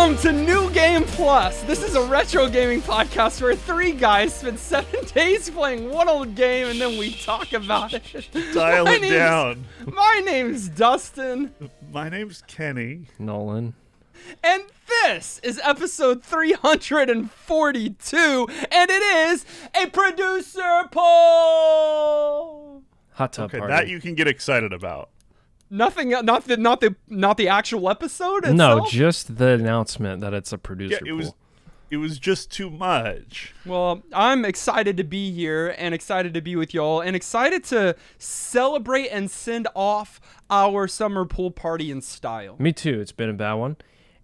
Welcome to New Game Plus. This is a retro gaming podcast where three guys spend 7 days playing one old game and then we talk about it. Dial it down. My name's Dustin. My name's Kenny. Nolan. And this is episode 342, and it is a producer poll. Hot tub Okay, party. that you can get excited about. Nothing, not the actual episode itself? No, just the announcement that it's a producer pool. It was just too much. Well, I'm excited to be here and excited to be with y'all and excited to celebrate and send off our summer pool party in style. Me too. It's been a bad one.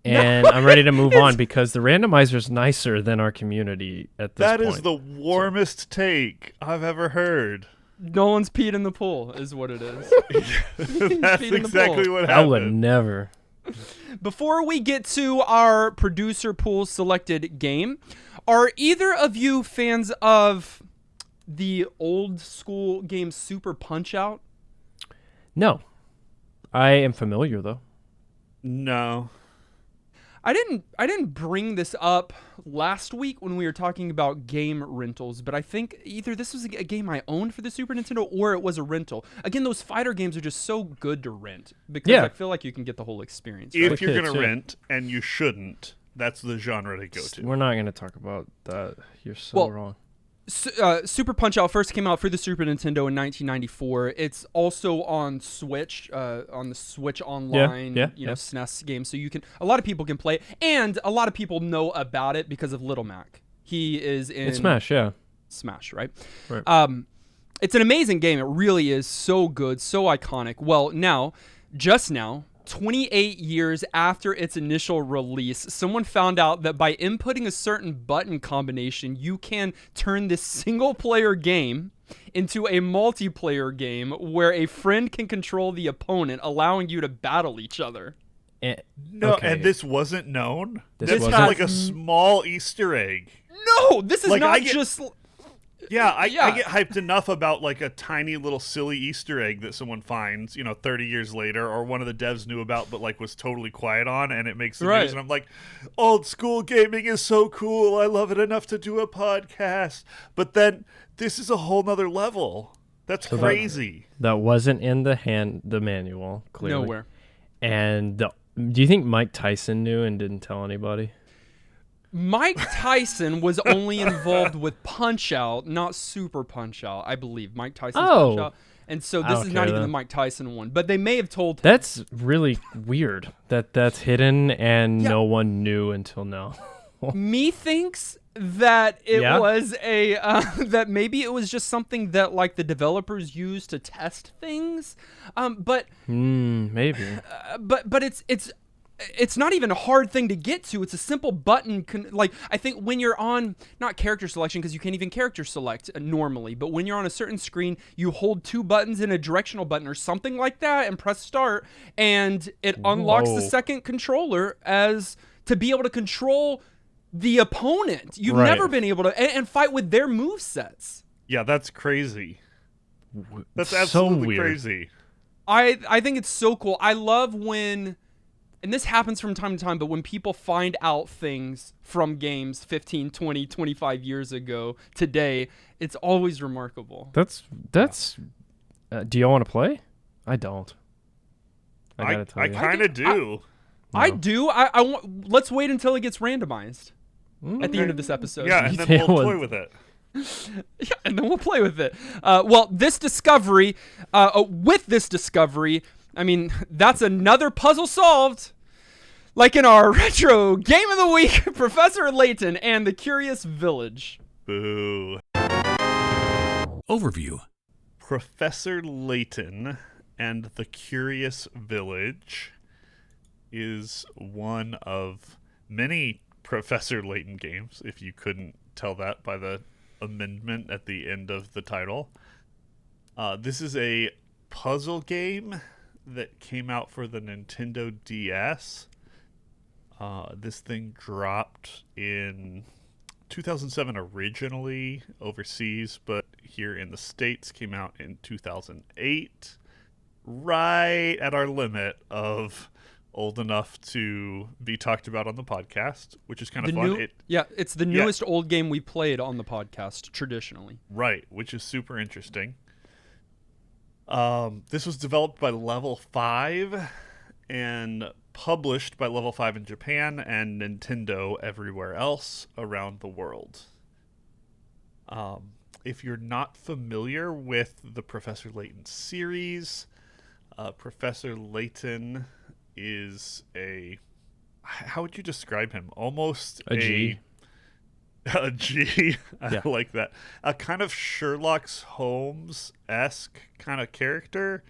And I'm ready to move on because the randomizer's nicer than our community at this point. That is the warmest take I've ever heard. Nolan's peed in the pool is what it is. That's exactly what happened. I would never. Before we get to our producer pool selected game, are either of you fans of the old school game Super Punch-Out? No. I am familiar, though. No. I didn't bring this up last week when we were talking about game rentals, but I think either this was a game I owned for the Super Nintendo or it was a rental. Again, those fighter games are just so good to rent because I feel like you can get the whole experience. Right? If you're going to rent, and you shouldn't, that's the genre to go to. We're not going to talk about that. You're so wrong. Super Punch-Out first came out for the Super Nintendo in 1994. It's also on Switch, on the Switch Online, SNES game. So a lot of people can play it, and a lot of people know about it because of Little Mac. He is in Smash, Smash, right? Right. It's an amazing game. It really is so good, so iconic. Well, just now, 28 years after its initial release, someone found out that by inputting a certain button combination, you can turn this single-player game into a multiplayer game where a friend can control the opponent, allowing you to battle each other. And this wasn't known? This is wasn't? like a small Easter egg. No, this is not just... Yeah, I get hyped enough about like a tiny little silly Easter egg that someone finds, 30 years later, or one of the devs knew about but like was totally quiet on, and it makes the news, and I'm like, old school gaming is so cool. I love it enough to do a podcast. But then this is a whole nother level. That's crazy. That wasn't in the manual, clearly. Nowhere. And do you think Mike Tyson knew and didn't tell anybody? Mike Tyson was only involved with Punch-Out, not Super Punch-Out, I believe. Mike Tyson's Punch-Out. And so this is not even the Mike Tyson one. But they may have told him. That's really weird that's hidden and no one knew until now. Me thinks that it was that maybe it was just something that like the developers used to test things. But maybe. But it's not even a hard thing to get to. It's a simple button. I think when you're on, not character selection, because you can't even character select normally, but when you're on a certain screen, you hold two buttons and a directional button or something like that and press start, and it unlocks the second controller as to be able to control the opponent. You've never been able to, and fight with their movesets. Yeah, that's crazy. That's so absolutely weird. Crazy. I think it's so cool. I love when... And this happens from time to time, but when people find out things from games 15, 20, 25 years ago, today, it's always remarkable. That's do y'all want to play? I don't. I gotta tell you. I kind of do. I do. I want. Let's wait until it gets randomized at the end of this episode. Yeah, and then we'll toy with it. Yeah, and then we'll play with it. With this discovery, I mean, that's another puzzle solved. Like in our retro game of the week, Professor Layton and the Curious Village. Boo. Overview. Professor Layton and the Curious Village is one of many Professor Layton games, if you couldn't tell that by the amendment at the end of the title. This is a puzzle game that came out for the Nintendo DS. This thing dropped in 2007 originally overseas, but here in the States came out in 2008, right at our limit of old enough to be talked about on the podcast, which is kind of The fun. it's the newest old game we played on the podcast traditionally. Right, which is super interesting. This was developed by Level 5 and published by Level 5 in Japan and Nintendo everywhere else around the world. If you're not familiar with the Professor Layton series, Professor Layton is how would you describe him? Almost A G. A G. Yeah. I like that. A kind of Sherlock's Holmes-esque kind of character,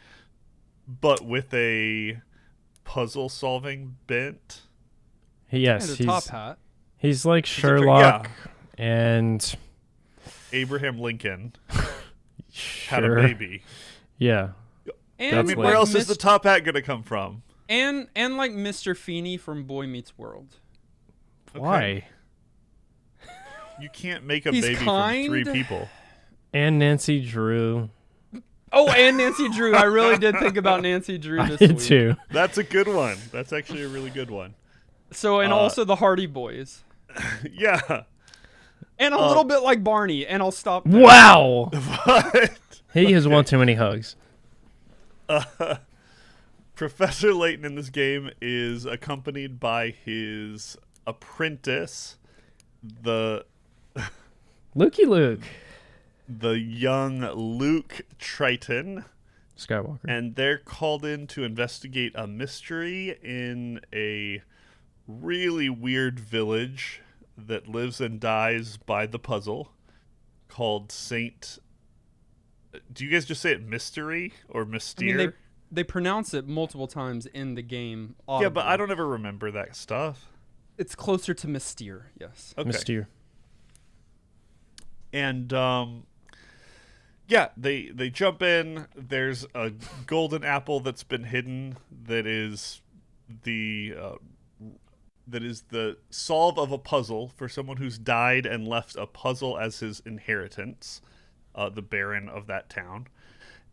but with a puzzle-solving bent. Yes, And a top hat. he's like Sherlock Yeah. and Abraham Lincoln had sure. a baby. Yeah. And That's Where else is the top hat going to come from? and like Mr. Feeney from Boy Meets World. Why? You can't make a He's baby kind. from 3 people. And Nancy Drew. Oh, and Nancy Drew. I really did think about Nancy Drew I this did week. too. That's a good one. That's actually a really good one. So, and also the Hardy Boys. Yeah. And a little bit like Barney, and I'll stop there. Wow. But He has one too many hugs. Professor Layton in this game is accompanied by his apprentice, the Lukey Luke. young Luke Triton, Skywalker. and they're called in to investigate a mystery in a really weird village that lives and dies by the puzzle called Saint. Do you guys just say it Mystery or I Mystere? mean, they pronounce it multiple times in the game. Yeah, but audibly. I don't ever remember that stuff. It's closer to Mystere, yes. Okay. Mystere. And yeah, they jump in. There's a golden apple that's been hidden that is the solve of a puzzle for someone who's died and left a puzzle as his inheritance, the Baron of that town,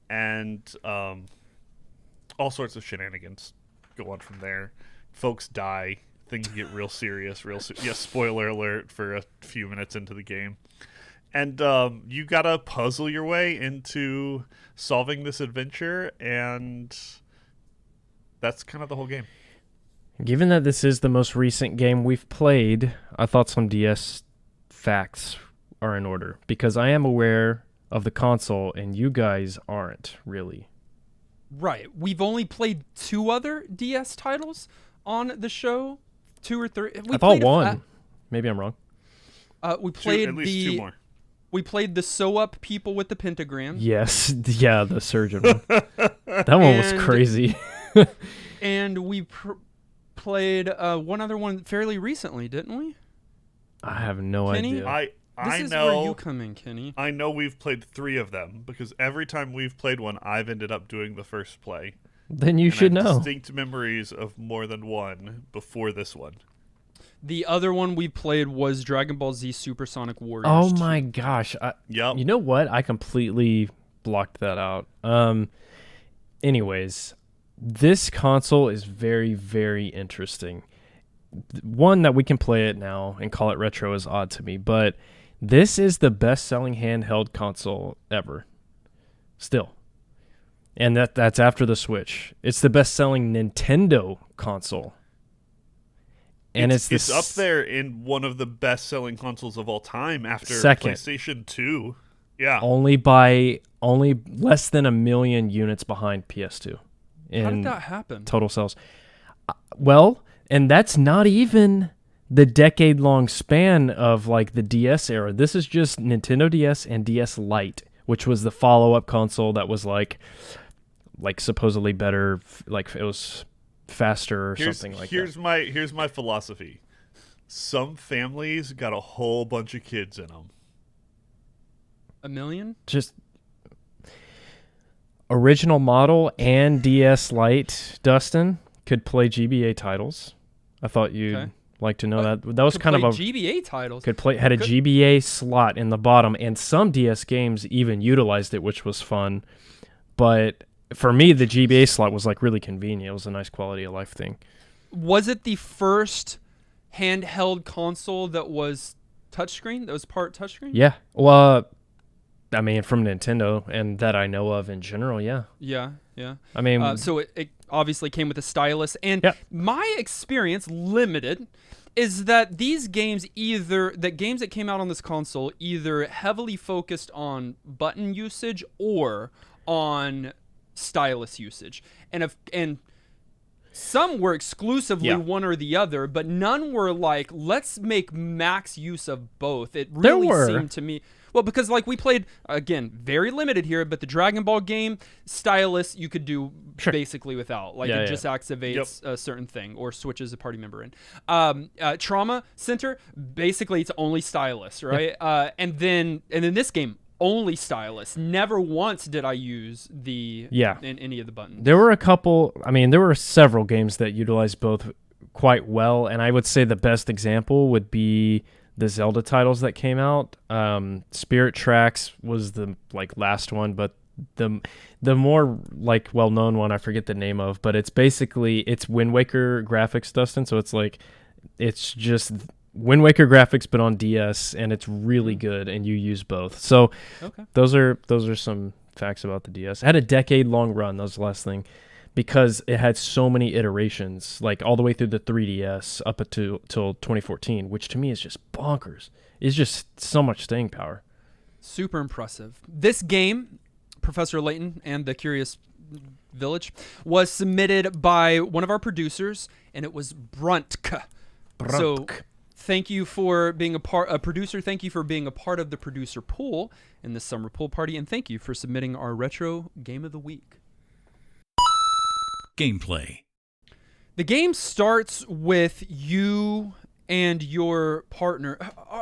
and all sorts of shenanigans go on from there. Folks die. Things get real serious. Spoiler alert for a few minutes into the game. And you gotta puzzle your way into solving this adventure, and that's kind of the whole game. Given that this is the most recent game we've played, I thought some DS facts are in order, because I am aware of the console and you guys aren't really. Right. We've only played 2 other DS titles on the show. 2 or 3. I thought one. Maybe I'm wrong. We played At least 2 more. We played the sew up people with the pentagram. Yes. Yeah, the surgeon one. That one was And- crazy. And we played one other one fairly recently, didn't we? I have no Kenny? idea. This I is where you know come in, Kenny. I know we've played 3 of them because every time we've played one, I've ended up doing the first play. Then you And should I have know. distinct memories of more than one before this one. The other one we played was Dragon Ball Z Supersonic Warriors. Oh 2. my gosh. Yep. You know what? I completely blocked that out. Anyways, this console is very, very interesting. One, that we can play it now and call it retro is odd to me, but this is the best-selling handheld console ever. Still. And that's after the Switch. It's the best-selling Nintendo console. And it's up there in one of the best-selling consoles of all time after Second. PlayStation 2. Yeah. only less than 1 million units behind PS2 in How did that happen? total sales. Well, and that's not even the decade-long span of like the DS era. This is just Nintendo DS and DS Lite, which was the follow-up console that was like supposedly better, like it was faster or something like that. Here's my philosophy. Some families got a whole bunch of kids in them. 1 million? Just original model and DS Lite, Dustin, could play GBA titles. I thought you'd Okay. like to know that. That was Could kind of play a GBA titles. had a Could- GBA slot in the bottom, and some DS games even utilized it, which was fun. But for me, the GBA slot was like really convenient. It was a nice quality of life thing. Was it the first handheld console that was touchscreen? That was part touchscreen? Yeah. Well, I mean, from Nintendo and that I know of in general, yeah. Yeah, yeah. I mean, So it obviously came with a stylus. And yeah. my experience, limited, is that these games games that came out on this console either heavily focused on button usage or on stylus usage. And some were exclusively one or the other, but none were like, let's make max use of both. It really seemed to me... Well, because like we played, again, very limited here, but the Dragon Ball game, stylus, you could do basically without. Like it just activates a certain thing or switches a party member in. Trauma Center, basically it's only stylus, right? And then this game, only stylus. Never once did I use in any of the buttons. There were several games that utilized both quite well, and I would say the best example would be the Zelda titles that came out. Spirit Tracks was the last one, but the more well-known one I forget the name of, but it's Wind Waker graphics, Dustin. So it's just Wind Waker graphics but on DS, and it's really good, and you use both. So those are some facts about the DS. It had a decade-long run. That was the last thing, because it had so many iterations, all the way through the 3DS up till 2014, which to me is just bonkers. It's just so much staying power. Super impressive. This game, Professor Layton and the Curious Village, was submitted by one of our producers, and it was Bruntk. So thank you for being a producer. Thank you for being a part of the producer pool in this summer pool party, and thank you for submitting our retro game of the week. Gameplay. The game starts with you and your partner.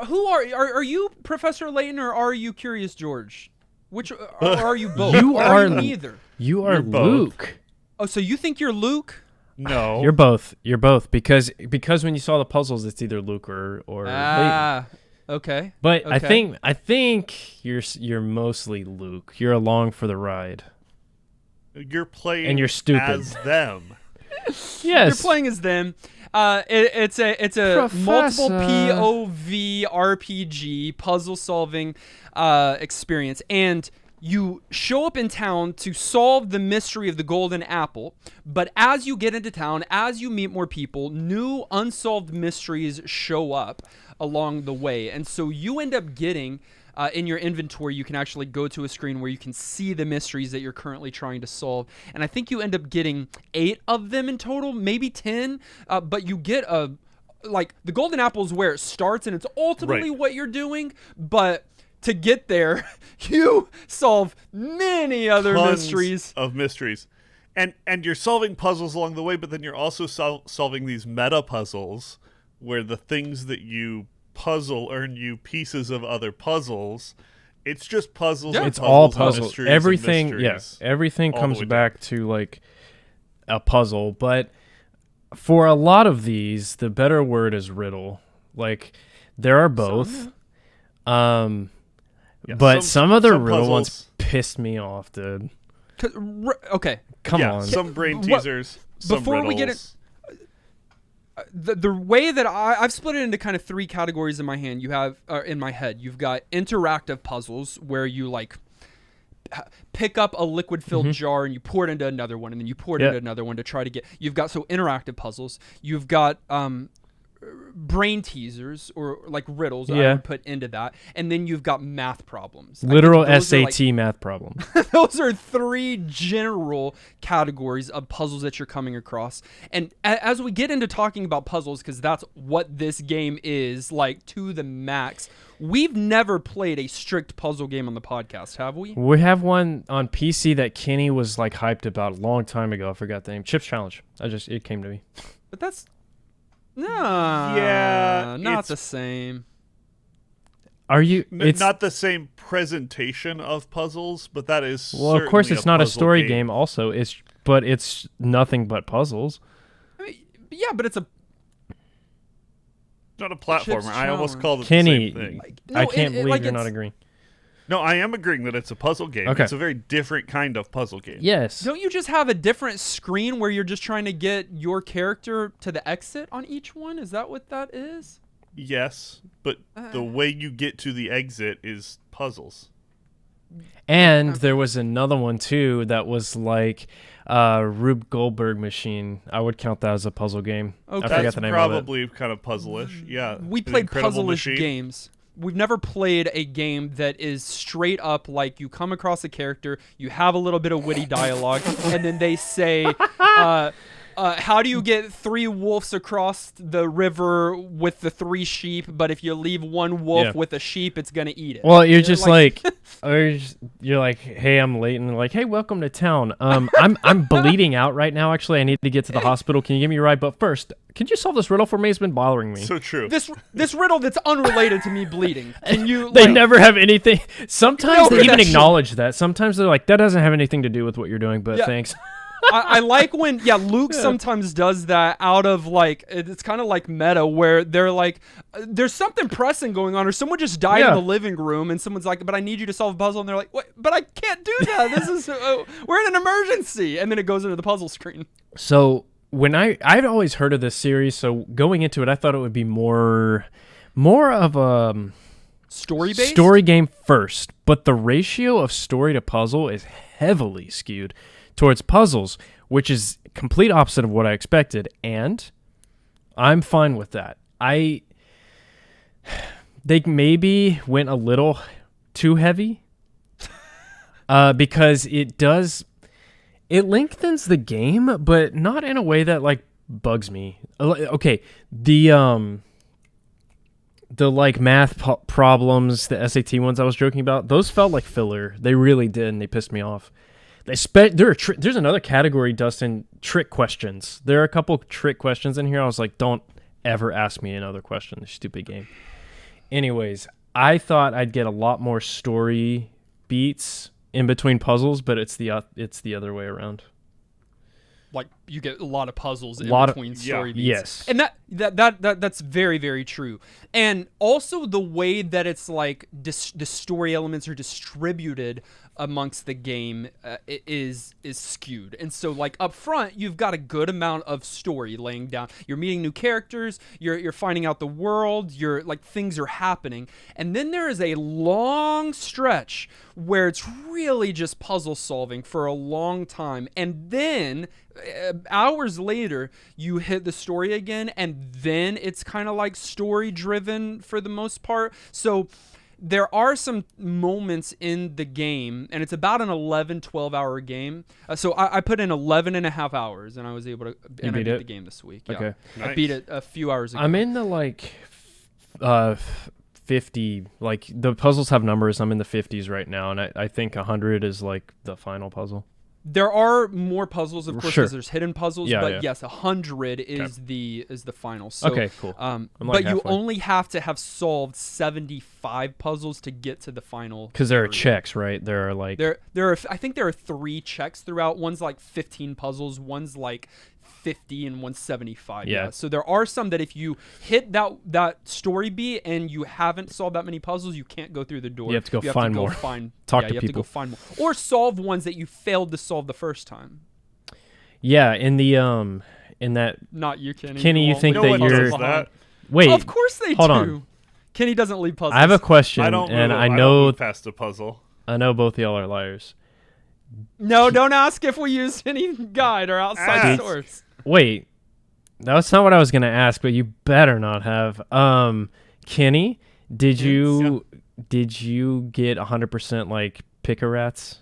Who are you, Professor Layton, or are you Curious George? Which are you both? You are neither. You are Luke. Oh, so you think you're Luke? No, you're both. You're both because when you saw the puzzles, it's either Luke or Layton. Okay. But I think you're mostly Luke. You're along for the ride. You're playing and you're stupid. as them. Yes. You're playing as them. It's a multiple POV RPG puzzle solving experience, and you show up in town to solve the mystery of the golden apple. But as you get into town, as you meet more people, new unsolved mysteries show up along the way, and so you end up getting in your inventory, you can actually go to a screen where you can see the mysteries that you're currently trying to solve. And I think you end up getting 8 of them in total, maybe 10. But you get the golden apple is where it starts, and it's ultimately what you're doing. But to get there, you solve many other mysteries. And you're solving puzzles along the way, but then you're also solving these meta puzzles where the things that you puzzle earn you pieces of other puzzles. It's just puzzles. It's all puzzles. Everything, everything comes back to a puzzle. But for a lot of these, the better word is riddle. There are both. But some of the riddle ones pissed me off, dude. Okay, come on. Some brain teasers. Before we get it. The way that I've split it into kind of 3 categories in my hand. You have in my head. You've got interactive puzzles where you pick up a liquid-filled jar and you pour it into another one, and then you pour it into another one to try to get. You've got interactive puzzles. You've got brain teasers or riddles I would put into that, and then you've got math problems, literal SAT math problems. Those are 3 general categories of puzzles that you're coming across. And as we get into talking about puzzles, because that's what this game is to the max, we've never played a strict puzzle game on the podcast, have we? We have one on PC that Kenny was hyped about a long time ago. I forgot the name. Chips Challenge. It came to me. But that's not the same. Are you? It's not the same presentation of puzzles, but that is of course it's not a story game. Also, but it's nothing but puzzles. I mean, but it's not a platformer. I almost called it Kenny, the same thing. I can't believe you're not agreeing. No, I am agreeing that it's a puzzle game. Okay. It's a very different kind of puzzle game. Yes. Don't you just have a different screen where you're just trying to get your character to the exit on each one? Is that what that is? Yes, but the way you get to the exit is puzzles. And there was another one too that was like Rube Goldberg Machine. I would count that as a puzzle game. Okay. I forgot That's the name of it. probably kind of puzzle-ish. Yeah. We The played Incredible puzzle-ish Machine. games. We've never played a game that is straight up like you come across a character, you have a little bit of witty dialogue, and then they say, how do you get 3 wolves across the river with the 3 sheep? But if you leave 1 wolf with a sheep, it's gonna eat it. Well, you're just like you're like, hey, I'm Layton. Like, hey, welcome to town. I'm bleeding out right now. Actually, I need to get to the hospital. Can you give me a ride? But first, could you solve this riddle for me? It's been bothering me. So true. This riddle that's unrelated to me bleeding. Can you? They never have anything. Sometimes No, they even that shit- acknowledge that. Sometimes they're like, that doesn't have anything to do with what you're doing, but Yeah. thanks. I like when Luke sometimes does that out of like it's kind of like meta where they're like there's something pressing going on or someone just died in Yeah. the living room and someone's like, but I need you to solve a puzzle, and they're like, what? But I can't do that, this is we're in an emergency, and then it goes into the puzzle screen. So when I'd always heard of this series, so going into it, I thought it would be more of a Story based story game first, but the ratio of story to puzzle is heavily skewed towards puzzles, which is complete opposite of what I expected, and I'm fine with that. They maybe went a little too heavy because it lengthens the game, but not in a way that like bugs me. Okay, the like math problems, the SAT ones I was joking about, those felt like filler. They really did, and they pissed me off. There's another category, Dustin, trick questions. There are a couple trick questions in here. I was like, don't ever ask me another question, this stupid game. Anyways, I thought I'd get a lot more story beats in between puzzles, but it's the other way around. like you get a lot of puzzles in Lot of- between story beats. Yes. And that's very, very true. And also the way that it's like the story elements are distributed amongst the game is skewed. And so like up front, you've got a good amount of story laying down. You're meeting new characters, you're finding out the world, you're like things are happening. And then there is a long stretch where it's really just puzzle solving for a long time. And then hours later, you hit the story again, and then it's kind of like story driven for the most part. So there are some moments in the game, and it's about an 12 hour game. So I put in 11 and a half hours, and I was able to I beat the game this week. Yeah. Okay. I Nice. beat it a few hours ago. I'm in the like 50, like the puzzles have numbers. I'm in the 50s right now, and I think 100 is like the final puzzle. There are more puzzles, of course, Sure. because there's hidden puzzles. Yeah, but yeah. yes, 100 is the final. So, Okay, cool. But like you halfway. only have to have solved 75 puzzles to get to the final. Because there are area. checks, right? There are like There are. I think there are 3 checks throughout. One's like 15 puzzles. One's like 50 and one's 75. Yeah. So there are some that if you hit that story beat and you haven't solved that many puzzles, you can't go through the door. You have to go find more. Talk to you have to people. go find more, or solve ones that you failed to solve the first time. yeah. In the in that Not you, Kenny. Kenny, you won't think leave No that one you're- does that. wait. Of course they hold do. on. Kenny doesn't leave puzzles. I have a question, I don't and move, I don't know move past a puzzle. both of y'all are liars. No, don't ask if we used any guide or outside Ask. source. Wait, that's not what I was gonna ask, but you better not have. Kenny, did you get 100% like picker rats?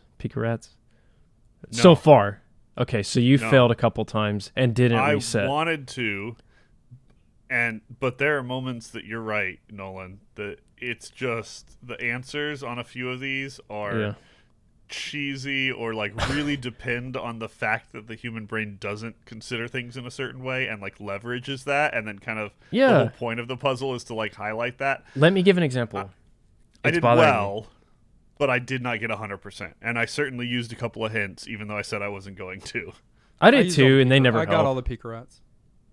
So No. far, okay. So you No. failed a couple times and didn't I reset. wanted to, but there are moments that you're right, Nolan. That it's just the answers on a few of these are Yeah. cheesy or like really depend on the fact that the human brain doesn't consider things in a certain way and like leverages that, and then kind of Yeah. the whole point of the puzzle is to like highlight that. Let me give an example. I It's did bothering me. well, but I did not get 100%, and I certainly used a couple of hints, even though I said I wasn't going to. I I did used all too, the and they picker- never I got help. all the picker rats.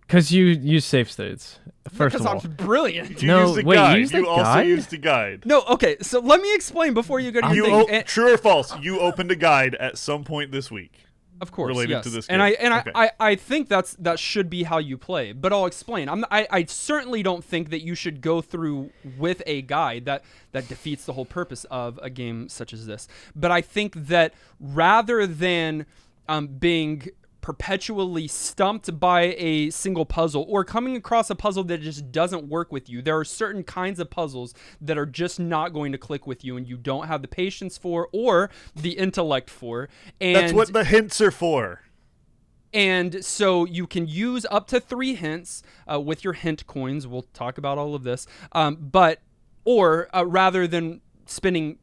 Because you use save states. First of all, Because I'm brilliant. You No, used a wait, you guide. used a You also guide? used a guide. No, okay. So let me explain before you go to your thing. True or false? You opened a guide at some point this week. Of course, related yes. to this and game. Okay. I think that should be how you play. But I'll explain. I certainly don't think that you should go through with a guide. That defeats the whole purpose of a game such as this. But I think that rather than being perpetually stumped by a single puzzle or coming across a puzzle that just doesn't work with you, there are certain kinds of puzzles that are just not going to click with you and you don't have the patience for or the intellect for. And That's what the hints are for. And so you can use up to 3 hints with your hint coins. We'll talk about all of this. Rather than spending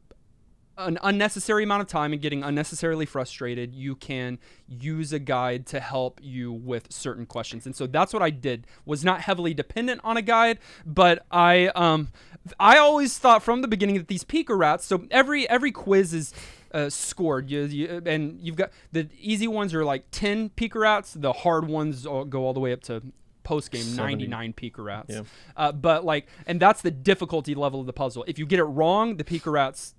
an unnecessary amount of time and getting unnecessarily frustrated, you can use a guide to help you with certain questions. And so that's what I did. Was not heavily dependent on a guide, but I always thought from the beginning that these Pika rats. So every quiz is scored. And you've got the easy ones are like 10 Pika rats. The hard ones go all the way up to post game 99 Pika rats. Yeah. And that's the difficulty level of the puzzle. If you get it wrong, the Pika rats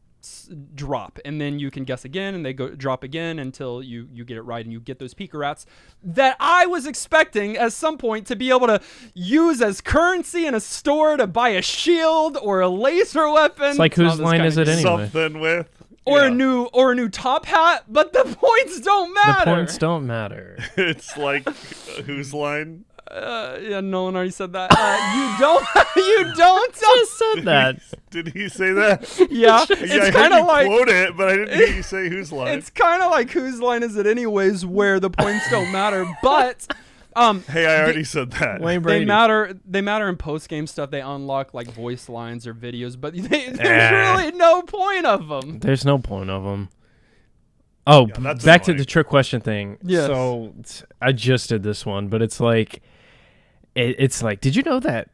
drop, and then you can guess again, and they drop again until you get it right, and you get those Pika rats that I was expecting at some point to be able to use as currency in a store to buy a shield or a laser weapon. It's like whose line is it anyway? Something with. Or a new top hat, but the points don't matter. The points don't matter. It's like whose line? Yeah, Nolan already said that. You don't Just said that. Did he say that? Yeah, Yeah, it's I kind heard of you like quote it, but I didn't hear you say whose line. it's kind of like whose line is it anyways, where the points don't matter, but Hey, I already said that. Wayne Brady. They matter in post game stuff. They unlock like voice lines or videos, but there's really no point of them. There's no point of them. Oh, Yeah, that's back to annoying. the trick question thing. Yes. So I just did this one, but it's like, did you know that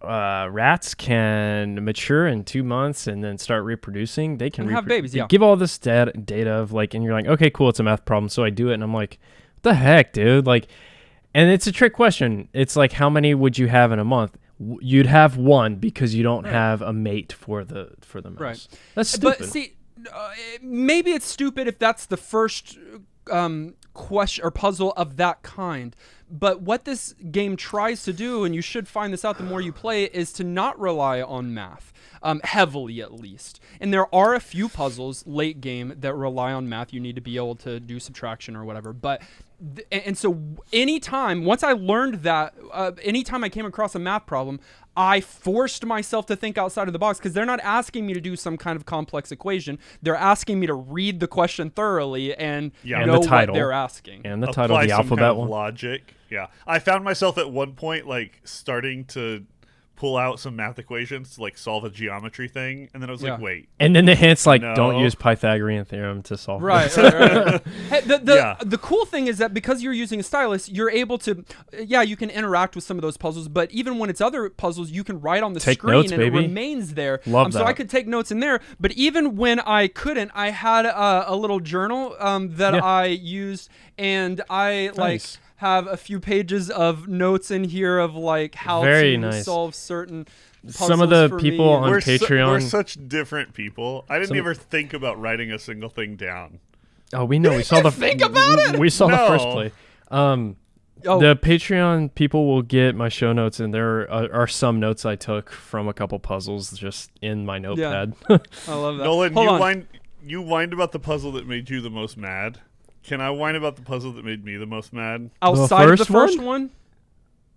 rats can mature in 2 months and then start reproducing? They can And have babies, they yeah. give all this data of like, and you're like, okay, cool, it's a math problem. So I do it, and I'm like, what the heck, dude? Like, and it's a trick question. It's like, how many would you have in a month? You'd have one because you don't have a mate for the mouse. Right. That's stupid. But see, maybe it's stupid if that's the first question or puzzle of that kind. But what this game tries to do, and you should find this out the more you play, is to not rely on math, heavily at least. And there are a few puzzles late game that rely on math. You need to be able to do subtraction or whatever. But and so anytime, once I learned that, anytime I came across a math problem, I forced myself to think outside of the box, because they're not asking me to do some kind of complex equation. They're asking me to read the question thoroughly and know the title. what they're asking. And the title, Apply the some alphabet kind of one. logic. Yeah, I found myself at one point like starting to pull out some math equations to like solve a geometry thing, and then I was like, wait. And then the hints like, No. don't use Pythagorean theorem to solve Right. this. right. Hey, Yeah. the cool thing is that because you're using a stylus, you're able to, you can interact with some of those puzzles, but even when it's other puzzles, you can write on the Take screen notes, and baby. it remains there. Love So I that. could take notes in there, but even when I couldn't, I had a little journal that Yeah. I used, and I Nice. have a few pages of notes in here of like how Very to nice. solve certain puzzles Some of the for people me. on We're Patreon. such different people. I didn't Some- ever think about writing a single thing down. Oh, we know. We saw the think about it? We saw the No. first play. The Patreon people will get my show notes, and there are some notes I took from a couple puzzles just in my notepad. I love that. Nolan, Hold on. you whined about the puzzle that made you the most mad. Can I whine about the puzzle that made me the most mad? Outside of the first first one? one?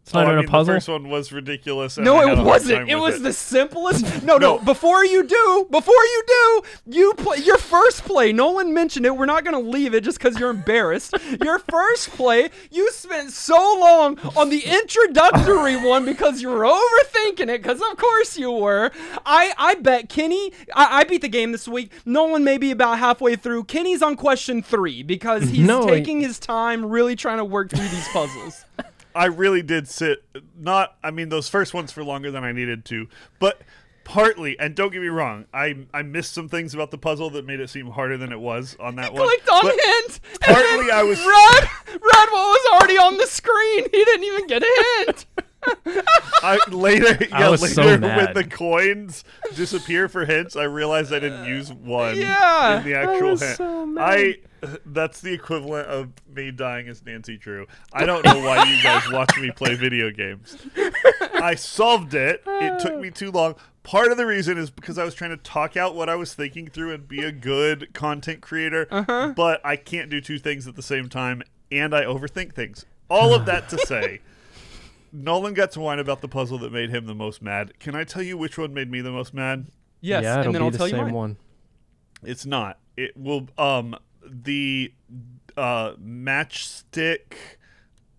It's not even a puzzle. The first one was ridiculous. and No, I had a it hard wasn't. time It with was the simplest. No. Before you do, you play your first play. Nolan mentioned it. We're not gonna leave it just because you're embarrassed. Your first play, you spent so long on the introductory one because you were overthinking it. Because of course you were. I bet Kenny. I beat the game this week. Nolan maybe about halfway through. Kenny's on question 3 because he's taking his time, really trying to work through these puzzles. I really did sit. Those first ones for longer than I needed to, but partly, and don't get me wrong, I missed some things about the puzzle that made it seem harder than it was on that one. Clicked on But hint. partly I was read what was already on the screen. He didn't even get a hint. Later so when mad. the coins disappear for hints, I realized I didn't use one Yeah. in the actual was hint. so mad. That's the equivalent of me dying as Nancy Drew. I don't know why you guys watch me play video games. I solved it. It took me too long. Part of the reason is because I was trying to talk out what I was thinking through and be a good content creator, but I can't do two things at the same time, and I overthink things. All of that to say, Nolan got to whine about the puzzle that made him the most mad. Can I tell you which one made me the most mad? Yes, Yeah, it'll and then be I'll the tell you same mine. one. It's not. It will the matchstick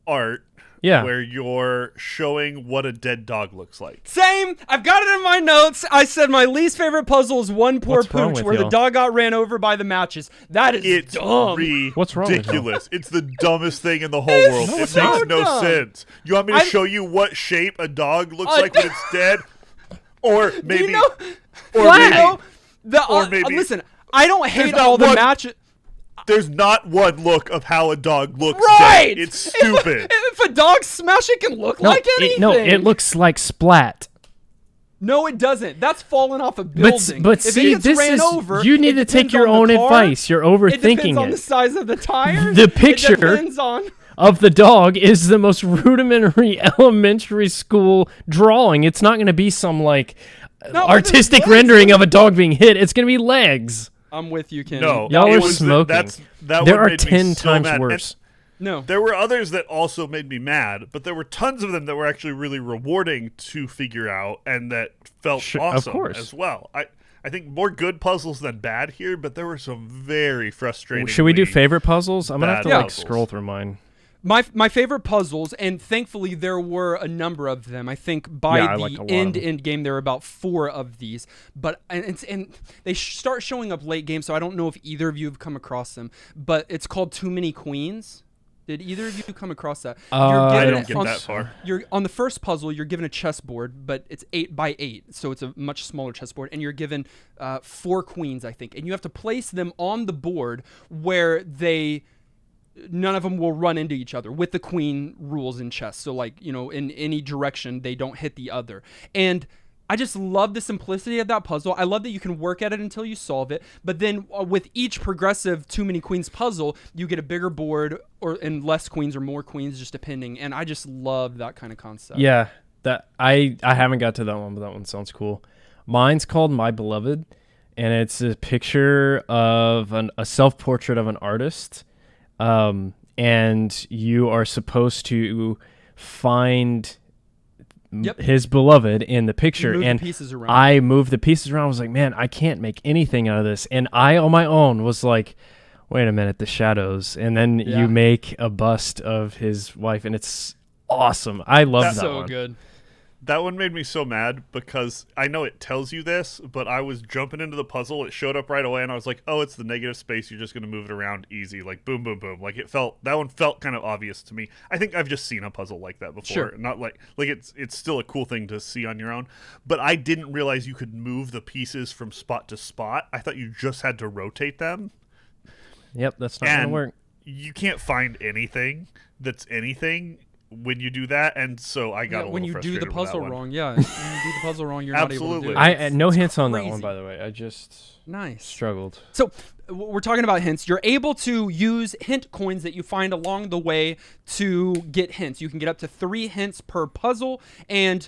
art Yeah. where you're showing what a dead dog looks like. Same. I've got it in my notes. I said my least favorite puzzle is One Poor What's wrong Pooch, with where the y'all? dog got ran over by the matches. That is It's dumb. What's wrong with ridiculous. It's the dumbest thing in the whole It's world. It so makes no dumb. sense. You want me to show you what shape a dog looks like when it's dead? Or maybe you know, or maybe or maybe- listen, I don't hate not all the one- matches. there's not one look of how a dog looks Right. dead. It's stupid. If a dog smash, it can look like anything. it looks like Splat. No, it doesn't. That's falling off a building. But if see, it gets this ran is over, you need it to take depends your on own the car. advice. You're It depends overthinking on the it. size of the tires. The picture It depends on. Of the dog is the most rudimentary elementary school drawing. It's not going to be some like No, artistic but there's rendering of a dog being hit. It's going to be legs. I'm with you, Kenny. No, Y'all it are was smoking. That There one are made me 10 so times mad. And worse. No. there were others that also made me mad, but there were tons of them that were actually really rewarding to figure out and that felt Sure, of awesome course. as well. I think more good puzzles than bad here, but there were some very frustrating. Should we do favorite puzzles? I'm going to have to bad like puzzles. scroll through mine. My favorite puzzles, and thankfully there were a number of them. I think by Yeah, I liked a the lot of them. end game there were about 4 of these. But and they start showing up late game, so I don't know if either of you have come across them. But it's called Too Many Queens. Did either of you come across that? I given don't get on- that far. You're on the first puzzle. You're given a chessboard, but it's 8 by 8, so it's a much smaller chessboard, and you're given 4 queens, I think, and you have to place them on the board where none of them will run into each other with the queen rules in chess. So like, in any direction, they don't hit the other. And I just love the simplicity of that puzzle. I love that you can work at it until you solve it. But then with each progressive Too Many Queens puzzle, you get a bigger board and less queens or more queens, just depending. And I just love that kind of concept. Yeah, that I haven't got to that one, but that one sounds cool. Mine's called My Beloved, and it's a picture of a self-portrait of an artist. And you are supposed to find his beloved in the picture. You move and the pieces around. I moved the pieces around. I was like, man, I can't make anything out of this. And I, on my own, was like, wait a minute, the shadows. And then you make a bust of his wife, and it's awesome. I love that so one. good. That one made me so mad because I know it tells you this, but I was jumping into the puzzle. It showed up right away, and I was like, "Oh, it's the negative space. You're just going to move it around easy, like boom, boom, boom." Like that one felt kind of obvious to me. I think I've just seen a puzzle like that before. Sure. Not like it's still a cool thing to see on your own, but I didn't realize you could move the pieces from spot to spot. I thought you just had to rotate them. Yep, that's not going to And work. you can't find anything that's anything when you do that, and so I got a little when you do frustrated the with puzzle that one. won. Yeah, when you do the puzzle wrong, you're not able to do Absolutely. it. No It's hints on that one, crazy. by the way. I just Nice. struggled. So we're talking about hints. You're able to use hint coins that you find along the way to get hints. You can get up to 3 hints per puzzle, and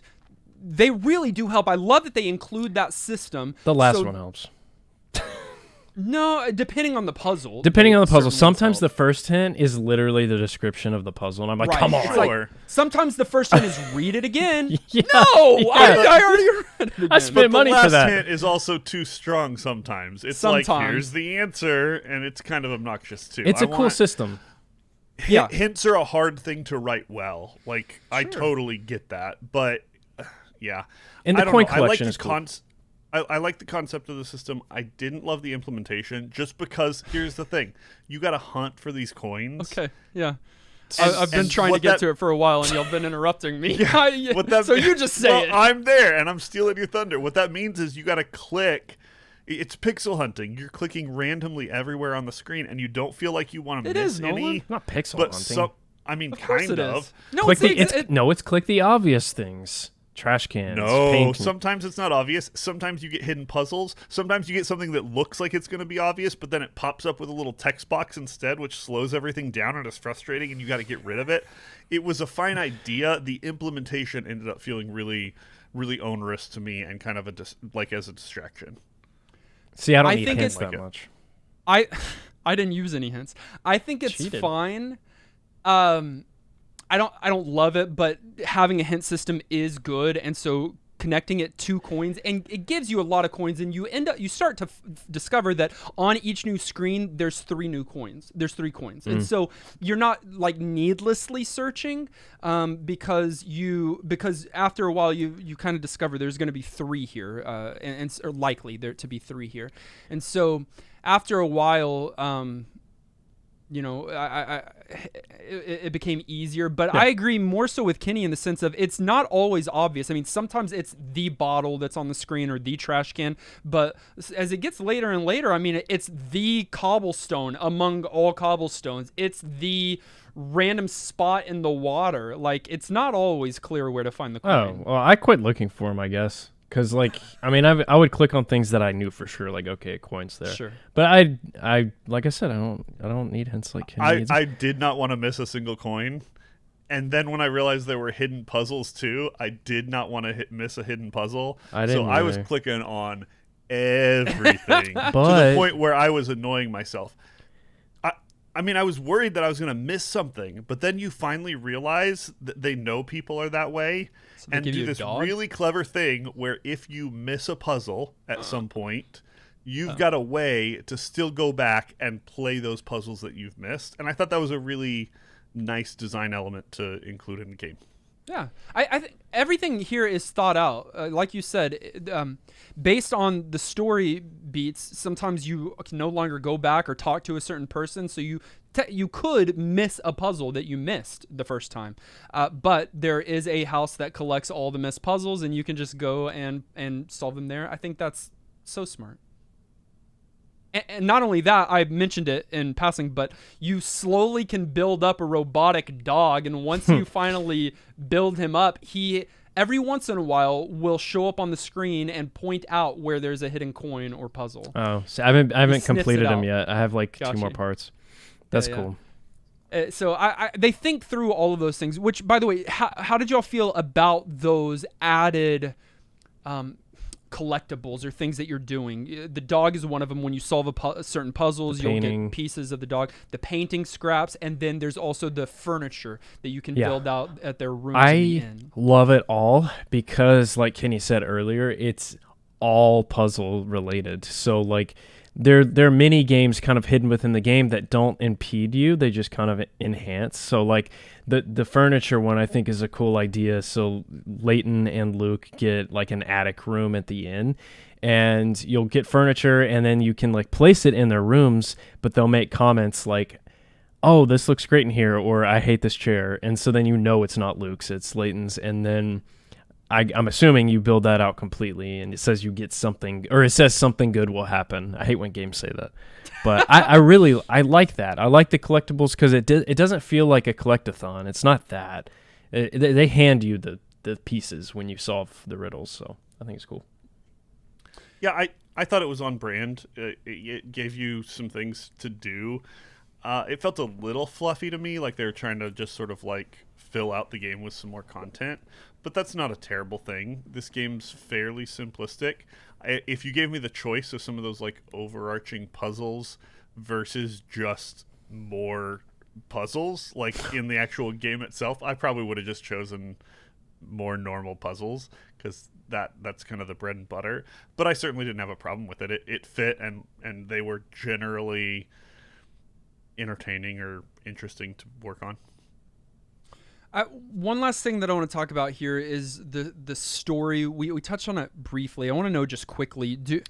they really do help. I love that they include that system. The last So- one helps. No, depending on the puzzle. Depending on the puzzle. certain ones Sometimes the help. first hint is literally the description of the puzzle, and I'm like, Right. come on. It's like, Sure. sometimes the first hint is read it again. Yeah, No, yeah. I already read it again. I spent But money the for last that. hint is also too strong sometimes. It's like, Sometimes. here's the answer, and it's kind of obnoxious too. It's a a cool system. Yeah. Hints are a hard thing to write well. Like, I totally get that, but yeah. And the I don't coin know. collection I like is cool. I like the concept of the system. I didn't love the implementation just because here's the thing. You got to hunt for these coins. Okay, yeah. And- I've been and trying to what get that- to it for a while, and y'all been interrupting me. What that so you just say well, it. I'm there, and I'm stealing your thunder. What that means is you got to click It's pixel hunting. You're clicking randomly everywhere on the screen, and you don't feel like you want to It miss is, any. Nolan. Not pixel But hunting. I mean, Of course kind it of. is. No, Click it's, it's click the obvious things. Trash cans. No, paint. sometimes it's not obvious. Sometimes you get hidden puzzles. Sometimes you get something that looks like it's going to be obvious, but then it pops up with a little text box instead, which slows everything down and is frustrating, and you got to get rid of it. It was a fine idea. The implementation ended up feeling really, really onerous to me and kind of as a distraction. See, I don't I need think hints it's- that much. I didn't use any hints. I think it's Cheated. fine. I don't love it, but having a hint system is good, and so connecting it to coins, and it gives you a lot of coins, and you start to discover that on each new screen there's 3 new coins. There's 3 coins, and so you're not like needlessly searching, because after a while you kind of discover there's going to be 3 here, or likely there to be 3 here, and so after a while, it became easier. But I agree more so with Kenny in the sense of it's not always obvious. I mean, sometimes it's the bottle that's on the screen or the trash can. But as it gets later and later, I mean, it's the cobblestone among all cobblestones. It's the random spot in the water. Like, it's not always clear where to find the coin. Oh, well, I quit looking for them, I guess. Because, like, I mean, I would click on things that I knew for sure, like, okay, coins there. Sure. But I like I said, I don't need hints like Kenny needs. I did not want to miss a single coin. And then when I realized there were hidden puzzles too, I did not want to miss a hidden puzzle. I didn't So I was either. clicking on everything to But- the point where I was annoying myself. I mean, I was worried that I was going to miss something, but then you finally realize that they know people are that way, So they and give do you a this dog? really clever thing where if you miss a puzzle at some point, you've got a way to still go back and play those puzzles that you've missed. And I thought that was a really nice design element to include in the game. Yeah, I think everything here is thought out. Like you said, based on the story beats, sometimes you can no longer go back or talk to a certain person, so you could miss a puzzle that you missed the first time. But there is a house that collects all the missed puzzles, and you can just go and solve them there. I think that's so smart. And not only that, I mentioned it in passing, but you slowly can build up a robotic dog, and once you finally build him up, he every once in a while will show up on the screen and point out where there's a hidden coin or puzzle. Oh, so I haven't sniffs completed it them out. yet. I have like Got 2 more you. parts. That's Yeah. cool. So they think through all of those things, which, by the way, how did y'all feel about those added collectibles or things that you're doing? The dog is one of them. When you solve certain puzzles, you'll painting. get pieces of the dog, the painting scraps, and then there's also the furniture that you can Yeah. build out at their rooms in the I inn. love it all because, like Kenny said earlier, it's all puzzle related. So, like, there are mini games kind of hidden within the game that don't impede you; they just kind of enhance. So, like the furniture one, I think is a cool idea. So Layton and Luke get like an attic room at the inn, and you'll get furniture, and then you can like place it in their rooms, but they'll make comments like, oh, this looks great in here, or I hate this chair. And so then you know it's not Luke's, it's Layton's. And then I'm assuming you build that out completely, and it says you get something, or it says something good will happen. I hate when games say that. But I like that. I like the collectibles because it doesn't feel like a collectathon. It's not that. They hand you the pieces when you solve the riddles, so I think it's cool. Yeah, I thought it was on brand. It gave you some things to do. It felt a little fluffy to me, like they were trying to just sort of like fill out the game with some more content. But that's not a terrible thing. This game's fairly simplistic. If you gave me the choice of some of those like overarching puzzles versus just more puzzles, like in the actual game itself, I probably would have just chosen more normal puzzles because that's kind of the bread and butter. But I certainly didn't have a problem with it. It fit, and they were generally entertaining or interesting to work on. One last thing that I want to talk about here is the story. We touched on it briefly. I want to know just quickly. Did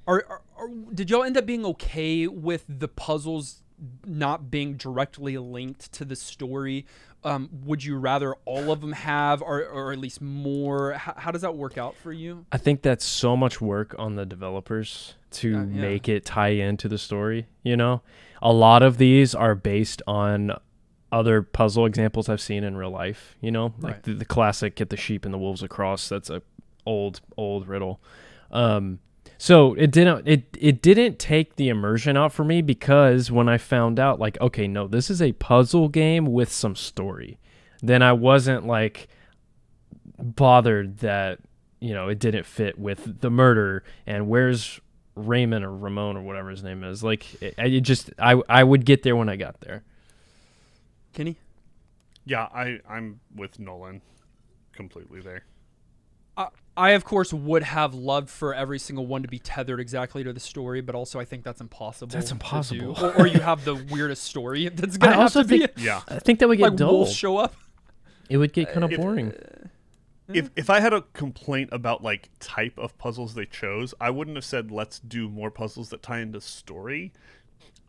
y'all end up being okay with the puzzles not being directly linked to the story? Would you rather all of them have, or at least more? How does that work out for you? I think that's so much work on the developers to make it tie into the story. You know, a lot of these are based on other puzzle examples I've seen in real life. You know, like the classic "Get the sheep and the wolves across." That's a old riddle. So it didn't take the immersion out for me, because when I found out, like, okay, no, this is a puzzle game with some story, then I wasn't like bothered that, you know, it didn't fit with the murder and where's Raymond or Ramon or whatever his name is. Like, I would get there when I got there. Kenny? Yeah, I'm with Nolan completely there. I, of course, would have loved for every single one to be tethered exactly to the story, but also I think that's impossible. That's impossible. To do. Or you have the weirdest story that's going to have to think, be. Yeah. I think that would get like dull. Wolves show up. It would get kind of boring. If I had a complaint about like type of puzzles they chose, I wouldn't have said let's do more puzzles that tie into story.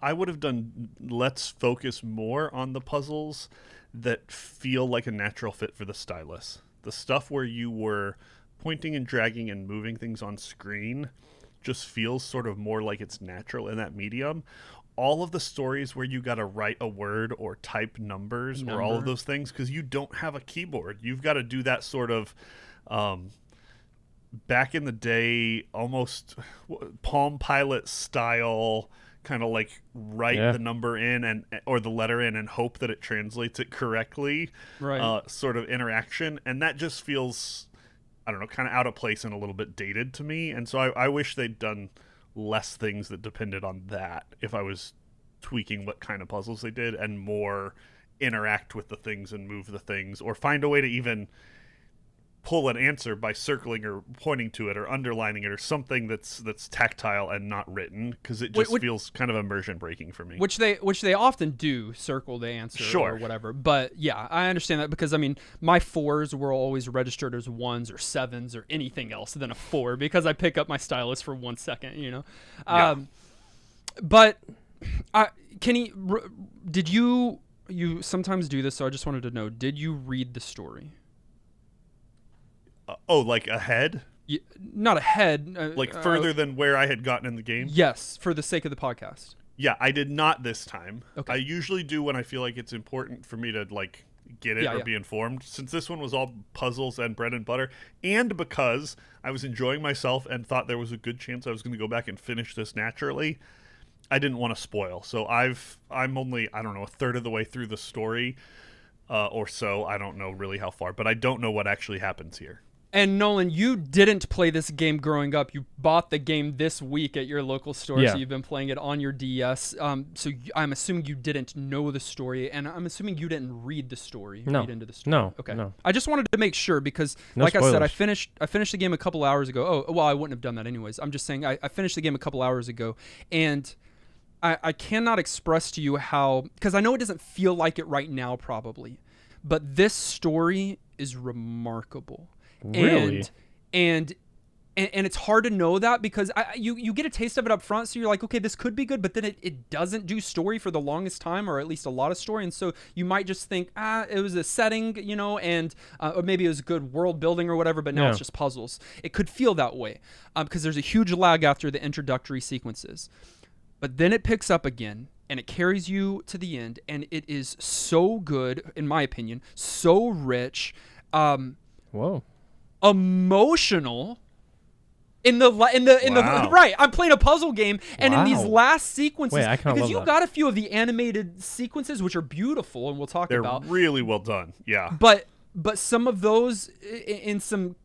I would have done let's focus more on the puzzles that feel like a natural fit for the stylus. The stuff where you were pointing and dragging and moving things on screen just feels sort of more like it's natural in that medium. All of the stories where you got to write a word or type numbers or all of those things, because you don't have a keyboard. You've got to do that sort of back in the day, almost Palm Pilot style, kind of like write the number in or the letter in and hope that it translates it correctly, sort of interaction. And that just feels, I don't know, kind of out of place and a little bit dated to me. And so I wish they'd done less things that depended on that if I was tweaking what kind of puzzles they did, and more interact with the things and move the things, or find a way to even pull an answer by circling or pointing to it or underlining it or something that's tactile and not written, because it just feels kind of immersion breaking for me. Which they often do, circle the answer or whatever. But yeah, I understand that, because I mean, my 4s were always registered as 1s or 7s or anything else than a 4, because I pick up my stylus for 1 second, you know. But Kenny, did you sometimes do this? So I just wanted to know, did you read the story? Like ahead? Not ahead. Like further than where I had gotten in the game? Yes, for the sake of the podcast. Yeah, I did not this time. Okay. I usually do when I feel like it's important for me to like get it or be informed. Since this one was all puzzles and bread and butter, and because I was enjoying myself and thought there was a good chance I was going to go back and finish this naturally, I didn't want to spoil. So I'm only, I don't know, a third of the way through the story or so. I don't know really how far, but I don't know what actually happens here. And Nolan, you didn't play this game growing up. You bought the game this week at your local store, so you've been playing it on your DS. So I'm assuming you didn't know the story, and I'm assuming you didn't read the story. Read into the story. No. Okay. No. I just wanted to make sure, because, like I said, I finished the game a couple hours ago. Oh, well, I wouldn't have done that anyways. I'm just saying I finished the game a couple hours ago, and I cannot express to you how, because I know it doesn't feel like it right now, probably, but this story is remarkable. Really? And it's hard to know that, because you get a taste of it up front, so you're like, okay, this could be good, but then it doesn't do story for the longest time, or at least a lot of story, and so you might just think, it was a setting, you know, and or maybe it was good world building or whatever, but now it's just puzzles. It could feel that way, because there's a huge lag after the introductory sequences. But then it picks up again, and it carries you to the end, and it is so good, in my opinion, so rich, emotional. In the right, I'm playing a puzzle game, and in these last sequences, because you got a few of the animated sequences which are beautiful, and we'll talk about. They're really well done, yeah. But some of those in some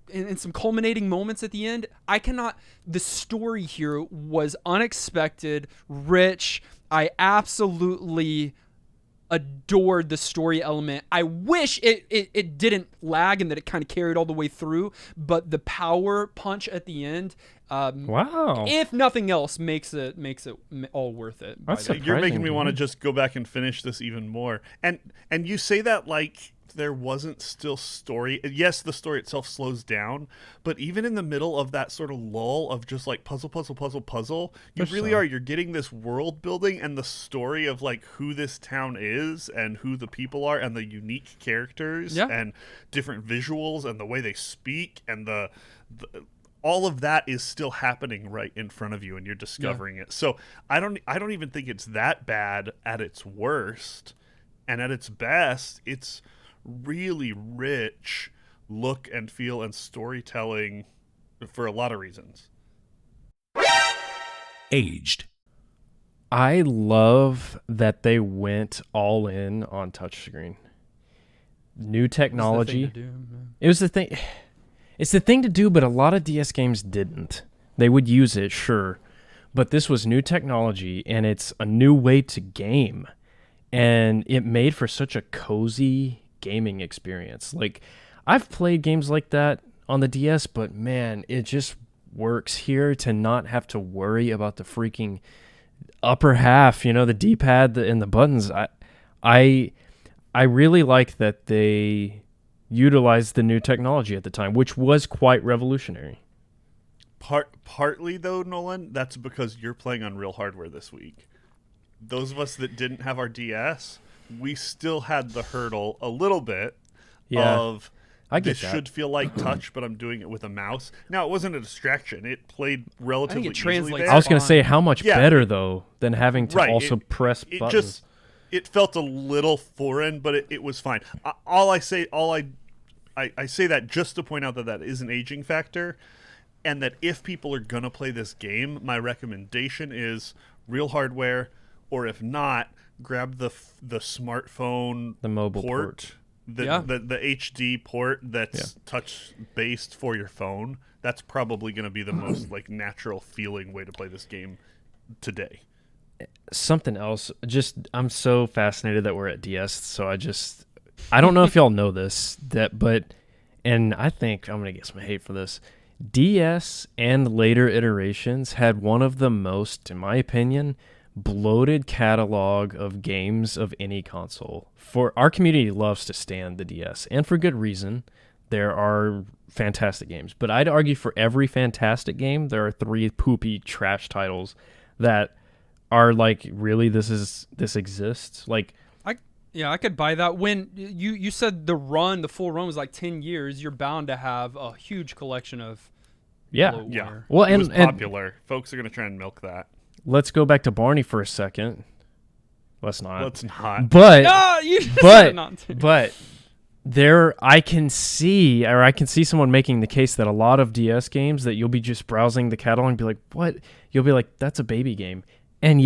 culminating moments at the end, the story here was unexpected, rich. I absolutely adored the story element. I wish it didn't lag and that it kind of carried all the way through, but the power punch at the end, if nothing else, makes it all worth it. You're making me want to just go back and finish this even more. And you say that like there wasn't still story. Yes, the story itself slows down, but even in the middle of that sort of lull of just like puzzle, you really are. You're getting this world building and the story of like who this town is and who the people are and the unique characters and different visuals and the way they speak and the all of that is still happening right in front of you, and you're discovering it. So I don't even think it's that bad at its worst, and at its best, it's really rich look and feel and storytelling for a lot of reasons. Aged. I love that they went all in on touchscreen. New technology. It was the thing. It's the thing to do, but a lot of DS games didn't. They would use it, sure, but this was new technology, and it's a new way to game, and it made for such a cozy gaming experience. Like, I've played games like that on the DS, but man, it just works here to not have to worry about the freaking upper half, the D-pad and the buttons. I really like that they utilized the new technology at the time, which was quite revolutionary. Partly though, Nolan, that's because you're playing on real hardware this week. Those of us that didn't have our DS, we still had the hurdle a little bit of I get this that. should feel like touch, but I'm doing it with a mouse. Now, it wasn't a distraction. It played relatively easily translates there. I was going to say, how much better, though, than having to Right, also press buttons. It felt a little foreign, but it was fine. I say that just to point out that is an aging factor, and that if people are gonna play this game, my recommendation is real hardware, or if not, grab the smartphone, the mobile port. the HD port that's touch based for your phone. That's probably gonna be the most like natural feeling way to play this game today. Something else, I'm so fascinated that we're at DS, so I don't know if y'all know this, and I think I'm going to get some hate for this. DS and later iterations had one of the most, in my opinion, bloated catalog of games of any console. For our community loves to stand the DS, and for good reason. There are fantastic games, but I'd argue for every fantastic game, there are 3 poopy trash titles that are like, really, this exists? Like, I could buy that. When you said the full run was like 10 years, you're bound to have a huge collection of bloatware. Yeah. Well, it was popular. Folks are going to try and milk that. Let's go back to Barney for a second. Let's not. But but there, I can see someone making the case that a lot of DS games that you'll be just browsing the catalog and be like, what? You'll be like, that's a baby game. And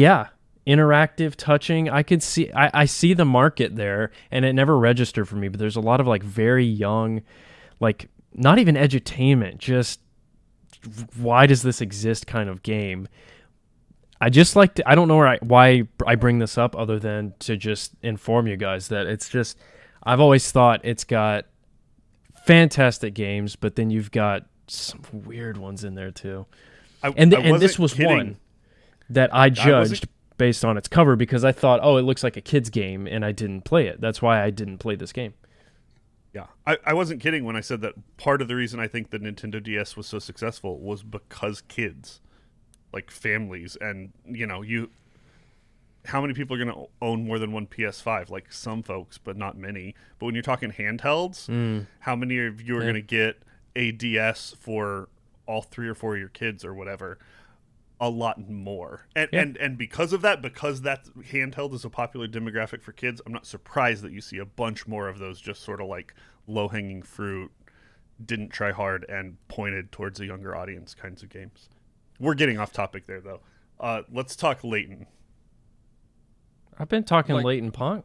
interactive touching, I see the market there, and it never registered for me, but there's a lot of like very young, like not even edutainment, just why does this exist kind of game. I don't know why I bring this up other than to just inform you guys that it's just, I've always thought it's got fantastic games, but then you've got some weird ones in there too. And this was kidding. One that I judged based on its cover because I thought, it looks like a kid's game, and I didn't play it. That's why I didn't play this game. Yeah, I wasn't kidding when I said that part of the reason I think the Nintendo DS was so successful was because kids, like families, and how many people are going to own more than one PS5? Like some folks, but not many. But when you're talking handhelds, how many of you are going to get a DS for all 3 or 4 of your kids or whatever? A lot more. And because of that, because that handheld is a popular demographic for kids, I'm not surprised that you see a bunch more of those just sort of like low-hanging fruit, didn't try hard, and pointed towards a younger audience kinds of games. We're getting off topic there, though. Let's talk Layton. I've been talking Layton Punk.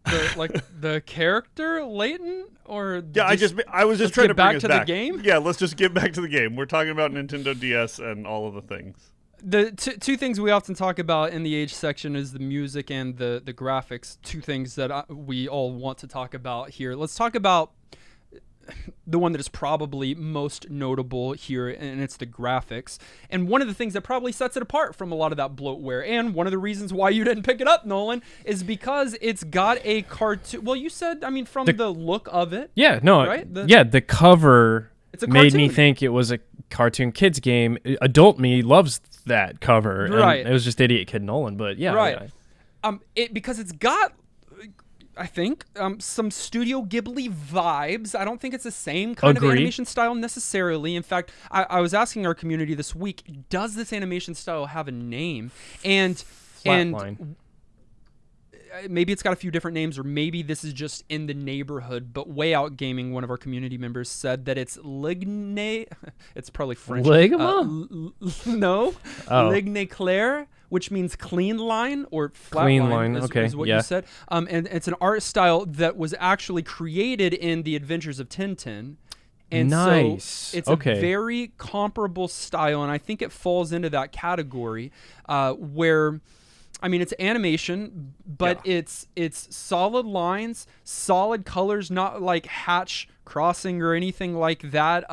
The character Layton, or I was just trying to bring us back to the game. Yeah, let's just get back to the game. We're talking about Nintendo DS and all of the things. The two things we often talk about in the age section is the music and the graphics. 2 things that we all want to talk about here. Let's talk about the one that is probably most notable here, and it's the graphics. And one of the things that probably sets it apart from a lot of that bloatware, and one of the reasons why you didn't pick it up, Nolan, is because it's got a cartoon. Well, you said, from the look of it. Yeah, no, right? The cover made me cartoon. think it was a cartoon kids game. Adult me loves that cover. Right. And it was just idiot kid Nolan, but yeah. Right. Because it's got, I think some Studio Ghibli vibes. I don't think it's the same kind of Agree. animation style necessarily. In fact, I was asking our community this week, does this animation style have a name? And Flatline. maybe it's got a few different names, or maybe this is just in the neighborhood. But Way Out Gaming, one of our community members, said that it's ligne. It's probably French. Ligma? No, Oh. ligne claire, which means clean line or flat Clean line. line, Is, okay, is what yeah. you said. And it's an art style that was actually created in The Adventures of Tintin. And Nice. so it's Okay. a very comparable style, and I think it falls into that category where, I mean, it's animation, but it's solid lines, solid colors, not like Hatch Crossing or anything like that.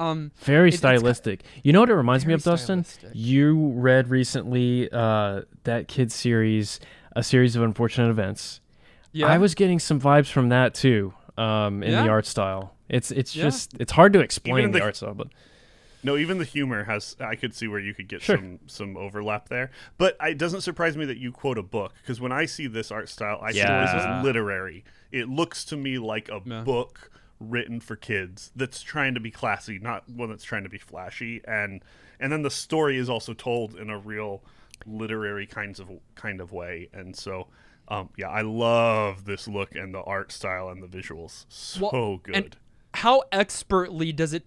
Very it's stylistic. You know what it reminds me very of, Dustin? stylistic. You read recently that kid series, A Series of Unfortunate Events. Yeah. I was getting some vibes from that too, in Yeah. the art style. It's Yeah. just it's hard to explain Even the the- art style, but No, even the humor has. I could see where you could get Sure. some overlap there. But it doesn't surprise me that you quote a book, because when I see this art style, I see this Yeah. as literary. It looks to me like a Yeah. book written for kids that's trying to be classy, not one that's trying to be flashy. And then the story is also told in a real literary kind of way. And so, yeah, I love this look and the art style and the visuals. So Well, good. and how expertly does it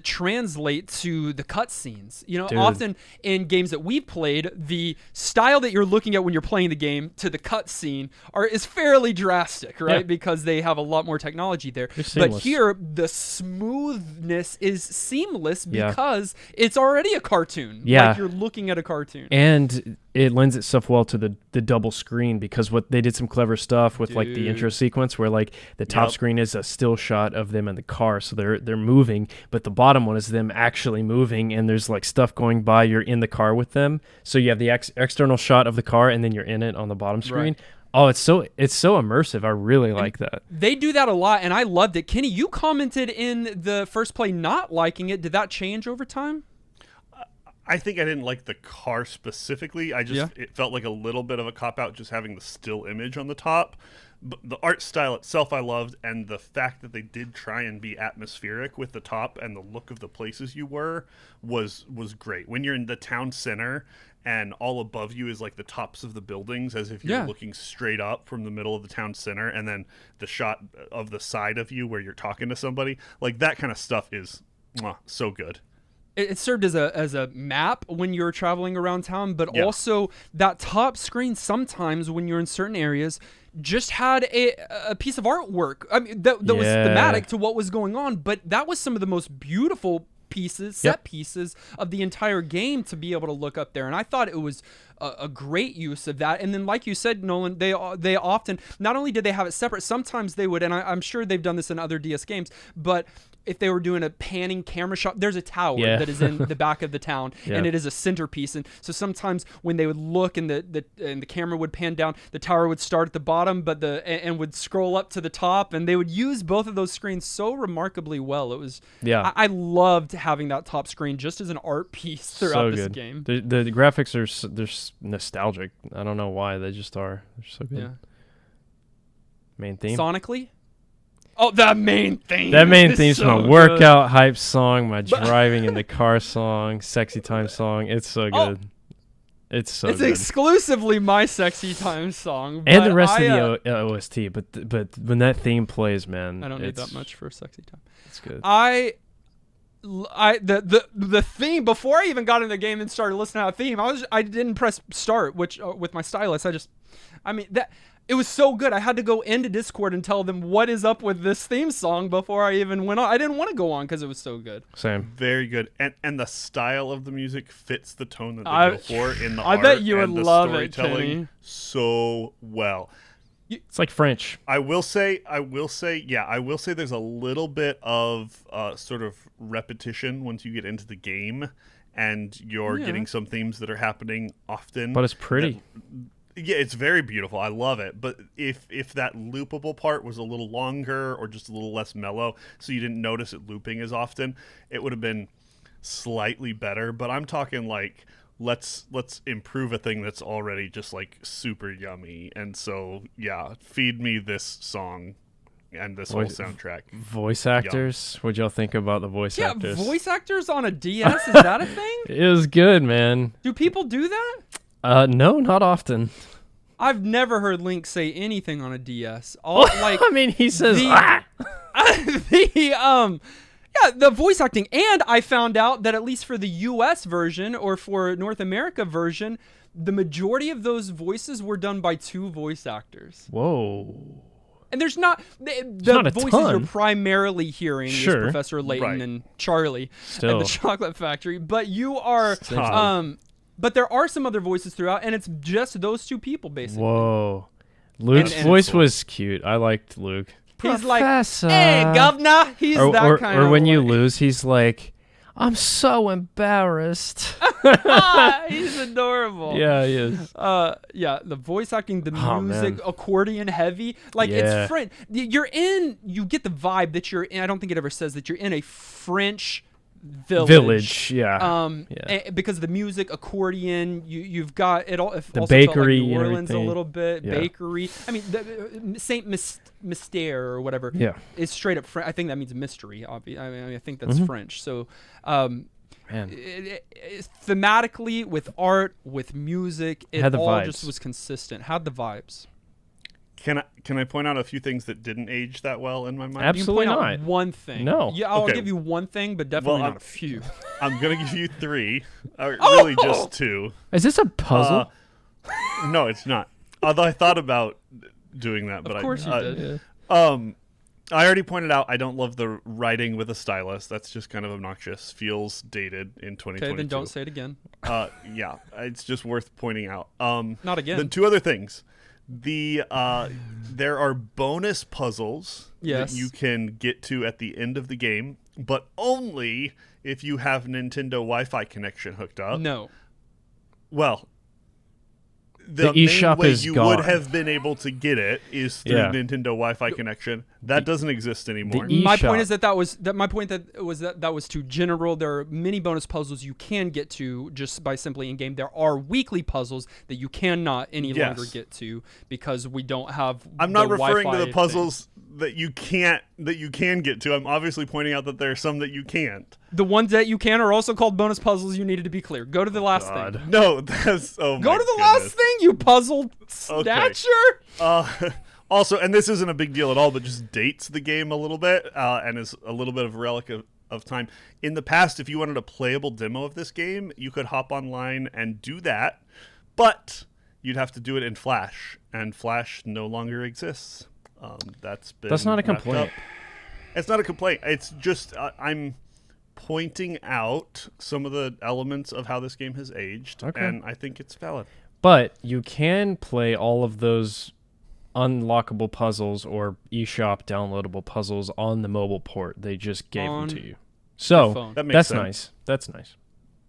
translate to the cutscenes? You know, Dude. often in games that we've played, the style that you're looking at when you're playing the game to the cutscene is fairly drastic, right? Yeah. Because they have a lot more technology there. They're But seamless. here, the smoothness is seamless Yeah. because it's already a cartoon. Yeah. Like you're looking at a cartoon. and it lends itself well to the double screen, because what they did some clever stuff with like the Dude. intro sequence where like the top Yep. screen is a still shot of them in the car, so they're moving, but the bottom one is them actually moving, and there's like stuff going by. You're in the car with them, so you have the external shot of the car, and then you're in it on the bottom screen. Right. Oh, it's so immersive. I really like that. They do that a lot, and I loved it. Kenny, you commented in the first play not liking it. Did that change over time? I think I didn't like the car specifically. I just Yeah. it felt like a little bit of a cop out just having the still image on the top. But the art style itself I loved, and the fact that they did try and be atmospheric with the top and the look of the places you were was great. When you're in the town center and all above you is like the tops of the buildings, as if you're Yeah. looking straight up from the middle of the town center, and then the shot of the side of you where you're talking to somebody, like that kind of stuff is so good. It served as a map when you're traveling around town, but Yeah. also that top screen sometimes when you're in certain areas just had a piece of artwork. I mean, that was Yeah. thematic to what was going on, but that was some of the most beautiful pieces, set pieces of the entire game to be able to look up there. And I thought it was a great use of that. And then, like you said, Nolan, they often, not only did they have it separate, sometimes they would, and I'm sure they've done this in other DS games, but if they were doing a panning camera shot, there's a tower Yeah. that is in the back of the town, Yeah. and it is a centerpiece. And so sometimes when they would look and the camera would pan down, the tower would start at the bottom, but and would scroll up to the top, and they would use both of those screens so remarkably well. It was I loved having that top screen just as an art piece throughout So this good. game. The graphics are they're nostalgic. I don't know why, they just are. They're so good. Yeah. Main theme. Sonically. Oh, that main theme. That main is theme's so my good. workout hype song, my driving in the car song, sexy time song. It's so Oh. good. It's so It's good. exclusively my sexy time song, And the but rest I, of the OST, but when that theme plays, man, I don't need it's- that much for sexy time. It's good. The theme, before I even got in the game and started listening to that theme, I didn't press start, which with my stylus it was so good. I had to go into Discord and tell them what is up with this theme song before I even went on. I didn't want to go on because it was so good. Same. Very good, and the style of the music fits the tone that they I- go for in the I art bet you would and the love it, storytelling Kenny. so well. It's like French. I will say, there's a little bit of sort of repetition once you get into the game, and you're Yeah. getting some themes that are happening often. But it's pretty. Yeah, it's very beautiful. I love it. But if that loopable part was a little longer or just a little less mellow, so you didn't notice it looping as often, it would have been slightly better. But I'm talking like let's improve a thing that's already just like super yummy. And so yeah, feed me this song and this whole soundtrack. Voice actors? What'd y'all think about the voice actors? Yeah, voice actors on a DS, is that a thing? It was good, man. Do people do that? No, not often. I've never heard Link say anything on a DS. I mean, he says, the voice acting. And I found out that at least for the US version or for North America version, the majority of those voices were done by 2 voice actors. Whoa. And there's not not a voices ton. you're primarily hearing is Professor Layton Right. and Charlie Still. at the Chocolate Factory, but you are Still. but there are some other voices throughout, and it's just those 2 people basically. Whoa. Luke's And- voice was cute. I liked Luke. He's Professor. like, "Hey, governor." He's that kind of. Or when you like- lose, he's like, I'm so embarrassed. He's adorable. Yeah, he is. Yeah, the voice acting, the Oh, music, man. accordion heavy, like Yeah. it's French. You get the vibe that you're in. I don't think it ever says that you're in a French village. Yeah. Because of the music, accordion, you've got it all. It The also felt bakery like New and Orleans a everything. little bit, Yeah. bakery. I mean, the Saint Mystère or whatever. Yeah. Is straight up French. I think that means mystery. I think that's French. So. Man. Thematically, with art, with music, it Had the all vibes. just was consistent. Had the vibes. Can I point out a few things that didn't age that well in my mind? Absolutely You can point not. out one thing. No. Yeah, I'll Okay. give you one thing, but definitely Well, not a few. I'm gonna give you 3, or really just 2. Is this a puzzle? No, it's not. Although I thought about doing that, but Of course you did. I already pointed out I don't love the writing with a stylus. That's just kind of obnoxious. Feels dated in 2022. Okay, then don't say it again. Yeah, it's just worth pointing out. Not again. Then 2 other things. There are bonus puzzles Yes. that you can get to at the end of the game, but only if you have Nintendo Wi-Fi connection hooked up. No. Well, the main eShop way is you gone. would have been able to get it is through Yeah. Nintendo Wi-Fi connection. That doesn't exist anymore. My eShop. point is that was too general. There are many bonus puzzles you can get to just by simply in game. There are weekly puzzles that you cannot any longer get to because we don't have. I'm not the referring to Wi-Fi the thing. puzzles that you can get to. I'm obviously pointing out that there are some that you can't. The ones that you can are also called bonus puzzles. You needed to be clear. Go to the last God. thing. No, that's Go to the last thing, you puzzle snatcher. Also, and this isn't a big deal at all, but just dates the game a little bit and is a little bit of a relic of time. In the past, if you wanted a playable demo of this game, you could hop online and do that, but you'd have to do it in Flash, and Flash no longer exists. That's not a wrapped complaint. up. It's not a complaint. It's just I'm pointing out some of the elements of how this game has aged, Okay. and I think it's valid. But you can play all of those unlockable puzzles or eShop downloadable puzzles on the mobile port. They just gave On them to you. your So phone. That makes that's sense. nice. That's nice.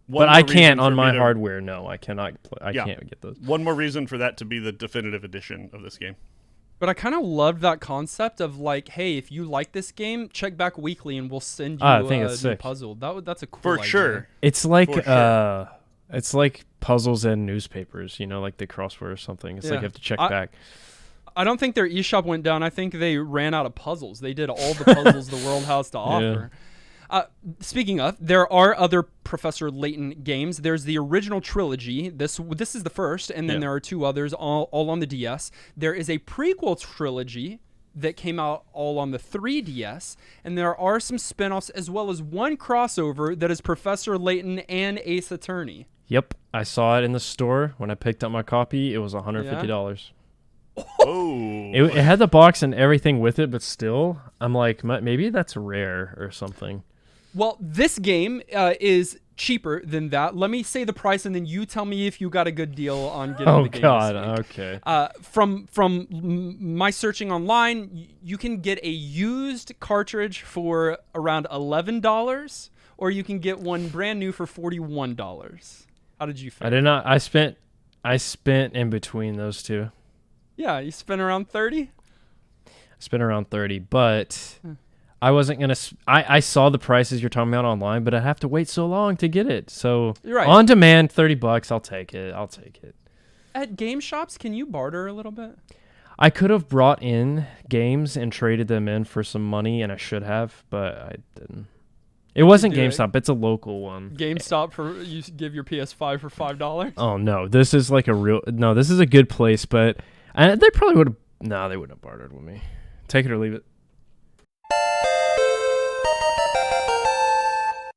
One But I more reason can't for on me my to- hardware. No, I cannot. I Yeah. can't get those. One more reason for that to be the definitive edition of this game. But I kind of loved that concept of like, hey, if you like this game, check back weekly and we'll send you I think a it's new sick. puzzle. That's a cool For idea. sure. It's like For sure. it's like puzzles and newspapers. You know, like the crossword or something. It's like Yeah. you have to check I- back. I don't think their eShop went down. I think they ran out of puzzles. They did all the puzzles the world has to offer. Speaking of, there are other Professor Layton games. There's the original trilogy. This is the first, and then Yeah. there are 2 others, all on the DS. There is a prequel trilogy that came out all on the 3DS, and there are some spin-offs as well as one crossover that is Professor Layton and Ace Attorney. Yep, I saw it in the store when I picked up my copy. It was $150. Oh. It had the box and everything with it, but still, I'm like, maybe that's rare or something. Well, this game is cheaper than that. Let me say the price, and then you tell me if you got a good deal on getting Oh the game. God, this week. okay. From my searching online, you can get a used cartridge for around $11, or you can get one brand new for $41. How did you feel? I did not. I spent in between those two. Yeah, you spent around 30. I spent around 30, but I wasn't gonna. I saw the prices you're talking about online, but I have to wait so long to get it. So Right. on demand, $30. I'll take it. At game shops, can you barter a little bit? I could have brought in games and traded them in for some money, and I should have, but I didn't. It wasn't do it. GameStop. It's a local one. GameStop for you give your PS5 for $5. Oh no, this is like a real. No, this is a good place, but they probably would have. No, they wouldn't have bartered with me. Take it or leave it.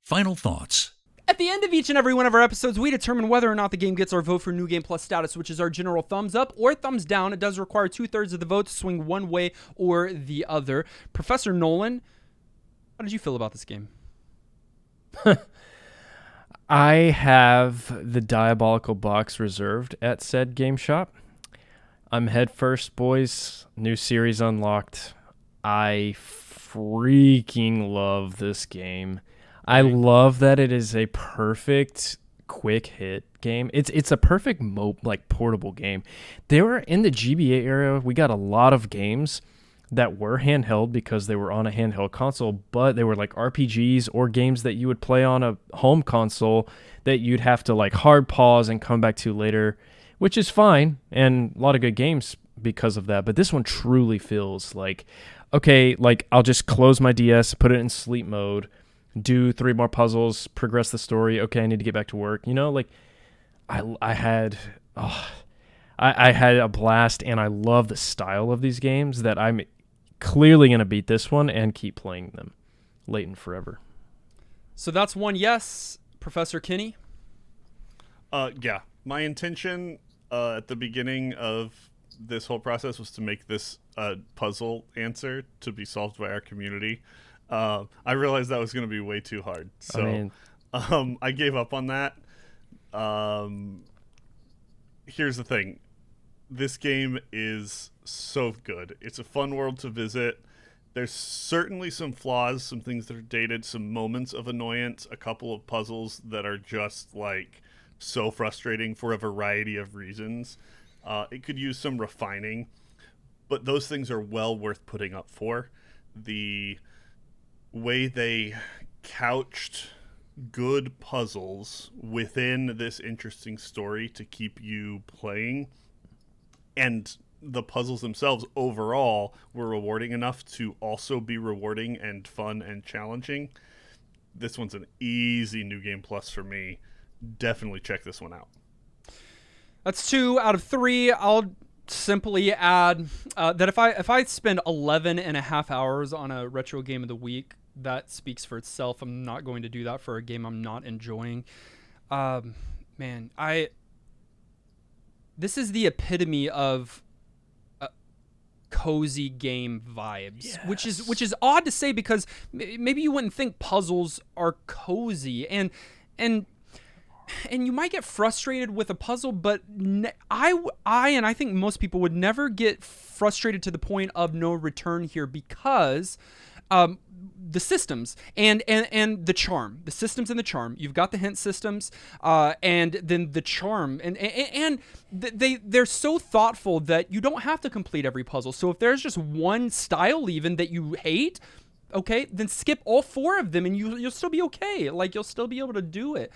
Final thoughts. At the end of each and every one of our episodes, we determine whether or not the game gets our vote for New Game Plus status, which is our general thumbs up or thumbs down. It does require 2/3 of the vote to swing one way or the other. Professor Nolan, how did you feel about this game? I have the diabolical box reserved at said game shop. I'm head first, boys. New series unlocked. I freaking love this game. I love that it is a perfect quick hit game. It's a perfect portable game. They were in the GBA era. We got a lot of games that were handheld because they were on a handheld console, but they were like RPGs or games that you would play on a home console that you'd have to like hard pause and come back to later, which is fine, and a lot of good games because of that. But this one truly feels like, okay, like I'll just close my DS, put it in sleep mode, do 3 more puzzles, progress the story. Okay, I need to get back to work. You know, like I had a blast, and I love the style of these games that I'm clearly going to beat this one and keep playing them. Layton forever. So that's one yes, Professor Kinney. Yeah. My intention at the beginning of this whole process was to make this puzzle answer to be solved by our community. I realized that was going to be way too hard, so I gave up on that. Here's the thing. This game is so good. It's a fun world to visit. There's certainly some flaws, some things that are dated, some moments of annoyance, a couple of puzzles that are just like so frustrating for a variety of reasons. It could use some refining, but those things are well worth putting up for. The way they couched good puzzles within this interesting story to keep you playing, and the puzzles themselves overall were rewarding enough to also be rewarding and fun and challenging. This one's an easy New Game Plus for me. Definitely check this one out. That's 2 out of 3. I'll simply add that if I spend 11 and a half hours on a retro game of the week, that speaks for itself. I'm not going to do that for a game I'm not enjoying. This is the epitome of cozy game vibes, Yes. which is odd to say because maybe you wouldn't think puzzles are cozy, and you might get frustrated with a puzzle, but I think most people would never get frustrated to the point of no return here because the systems and the charm, the systems and the charm. You've got the hint systems, and then the charm, and they're so thoughtful that you don't have to complete every puzzle. So if there's just one style even that you hate, okay, then skip all 4 of them, and you'll still be okay. Like you'll still be able to do it.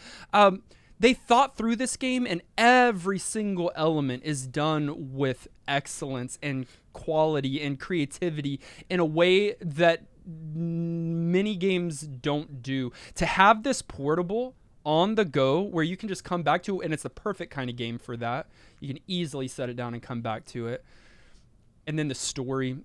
They thought through this game, and every single element is done with excellence and quality and creativity in a way that many games don't do. To have this portable on the go where you can just come back to it, and it's the perfect kind of game for that. You can easily set it down and come back to it. And then the story,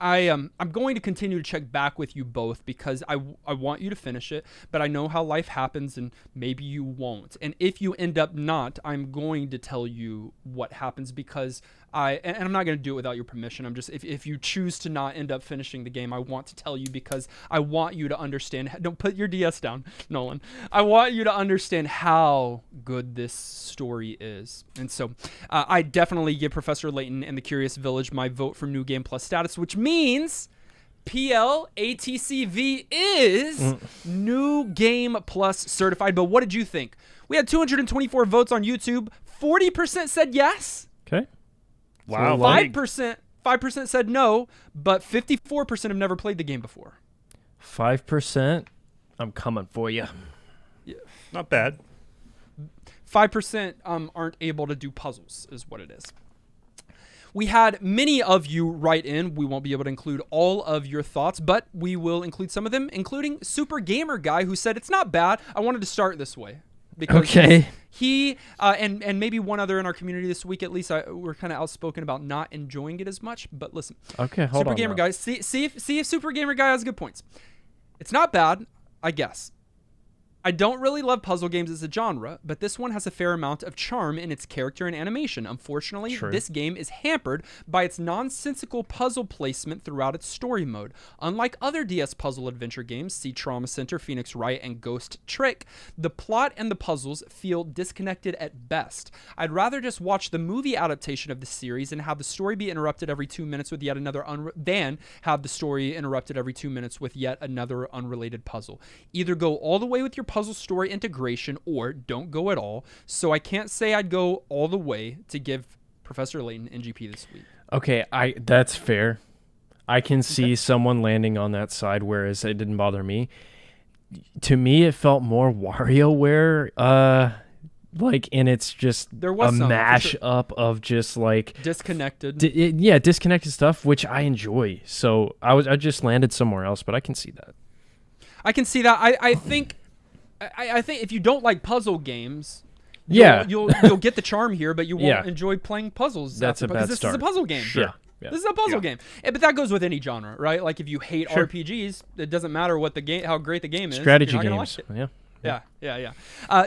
I'm going to continue to check back with you both because I want you to finish it, but I know how life happens and maybe you won't. And if you end up not, I'm going to tell you what happens because and I'm not going to do it without your permission. I'm just, if you choose to not end up finishing the game, I want to tell you because I want you to understand. Don't put your DS down, Nolan. I want you to understand how good this story is. And so I definitely give Professor Layton and the Curious Village my vote for New Game Plus status, which means PLATCV is New Game Plus certified. But what did you think? We had 224 votes on YouTube. 40% said yes. Okay. Wow. 5% said no, but 54% have never played the game before. 5%. I'm coming for you. Not bad. 5% aren't able to do puzzles, is what it is. We had many of you write in. We won't be able to include all of your thoughts, but we will include some of them, including Super Gamer Guy, who said, it's not bad. I wanted to start this way. Because Okay. he and maybe one other in our community this week, at least, we're kind of outspoken about not enjoying it as much. But listen, Okay, hold Super on. Gamer now. Guy, see if Super Gamer Guy has good points. It's not bad, I guess. I don't really love puzzle games as a genre, but this one has a fair amount of charm in its character and animation. Unfortunately, True. this game is hampered by its nonsensical puzzle placement throughout its story mode. Unlike other DS puzzle adventure games, see Trauma Center, Phoenix Wright, and Ghost Trick, the plot and the puzzles feel disconnected at best. I'd rather just watch the movie adaptation of the series and have the story be interrupted every 2 minutes with yet another than have the story interrupted every 2 minutes with yet another unrelated puzzle. Either go all the way with your puzzle story integration or don't go at all. So I can't say I'd go all the way to give Professor Layton NGP this week. Okay, that's fair. I can see someone landing on that side, whereas it didn't bother me. To me, it felt more WarioWare, and it's just There was a some, for mash sure. up of just like Disconnected. disconnected stuff, which I enjoy. So I just landed somewhere else, but I can see that. I can see that. I think if you don't like puzzle games, Yeah. you'll get the charm here, but you won't Yeah. enjoy playing puzzles. That's a because bad this start. is a puzzle game. Sure. Yeah. This is a puzzle game. But that goes with any genre, right? Like if you hate Sure. RPGs, it doesn't matter what how great the game is. Strategy you're not gonna games. like it. Yeah. Yeah.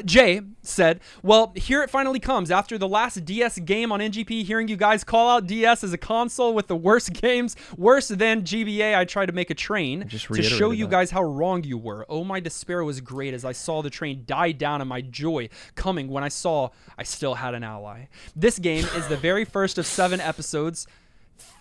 Jay said, well, here it finally comes. After the last DS game on NGP, hearing you guys call out DS as a console with the worst games, worse than GBA, I tried to make a train Just to show reiterated you that. guys how wrong you were. Oh, my despair was great as I saw the train die down and my joy coming when I saw I still had an ally. This game is the very first of 7 episodes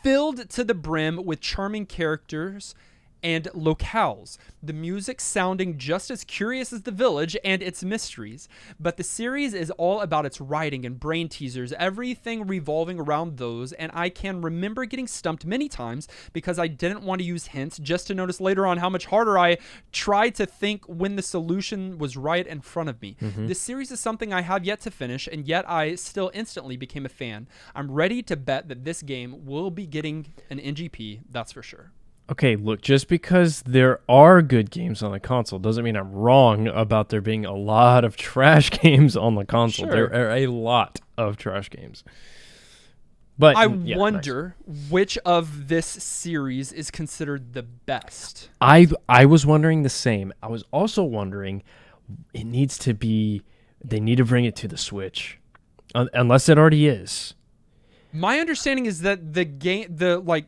filled to the brim with charming characters and locales, the music sounding just as curious as the village and its mysteries. But the series is all about its writing and brain teasers, everything revolving around those, and I can remember getting stumped many times because I didn't want to use hints just to notice later on how much harder I tried to think when the solution was right in front of me. This series is something I have yet to finish, and yet I still instantly became a fan. I'm ready to bet that this game will be getting an NGP, that's for sure. Okay, look, just because there are good games on the console doesn't mean I'm wrong about there being a lot of trash games on the console. Sure. There are a lot of trash games. But I yeah, wonder which of this series is considered the best. nice. I was wondering the same. I was also wondering they need to bring it to the Switch. Unless it already is. My understanding is that the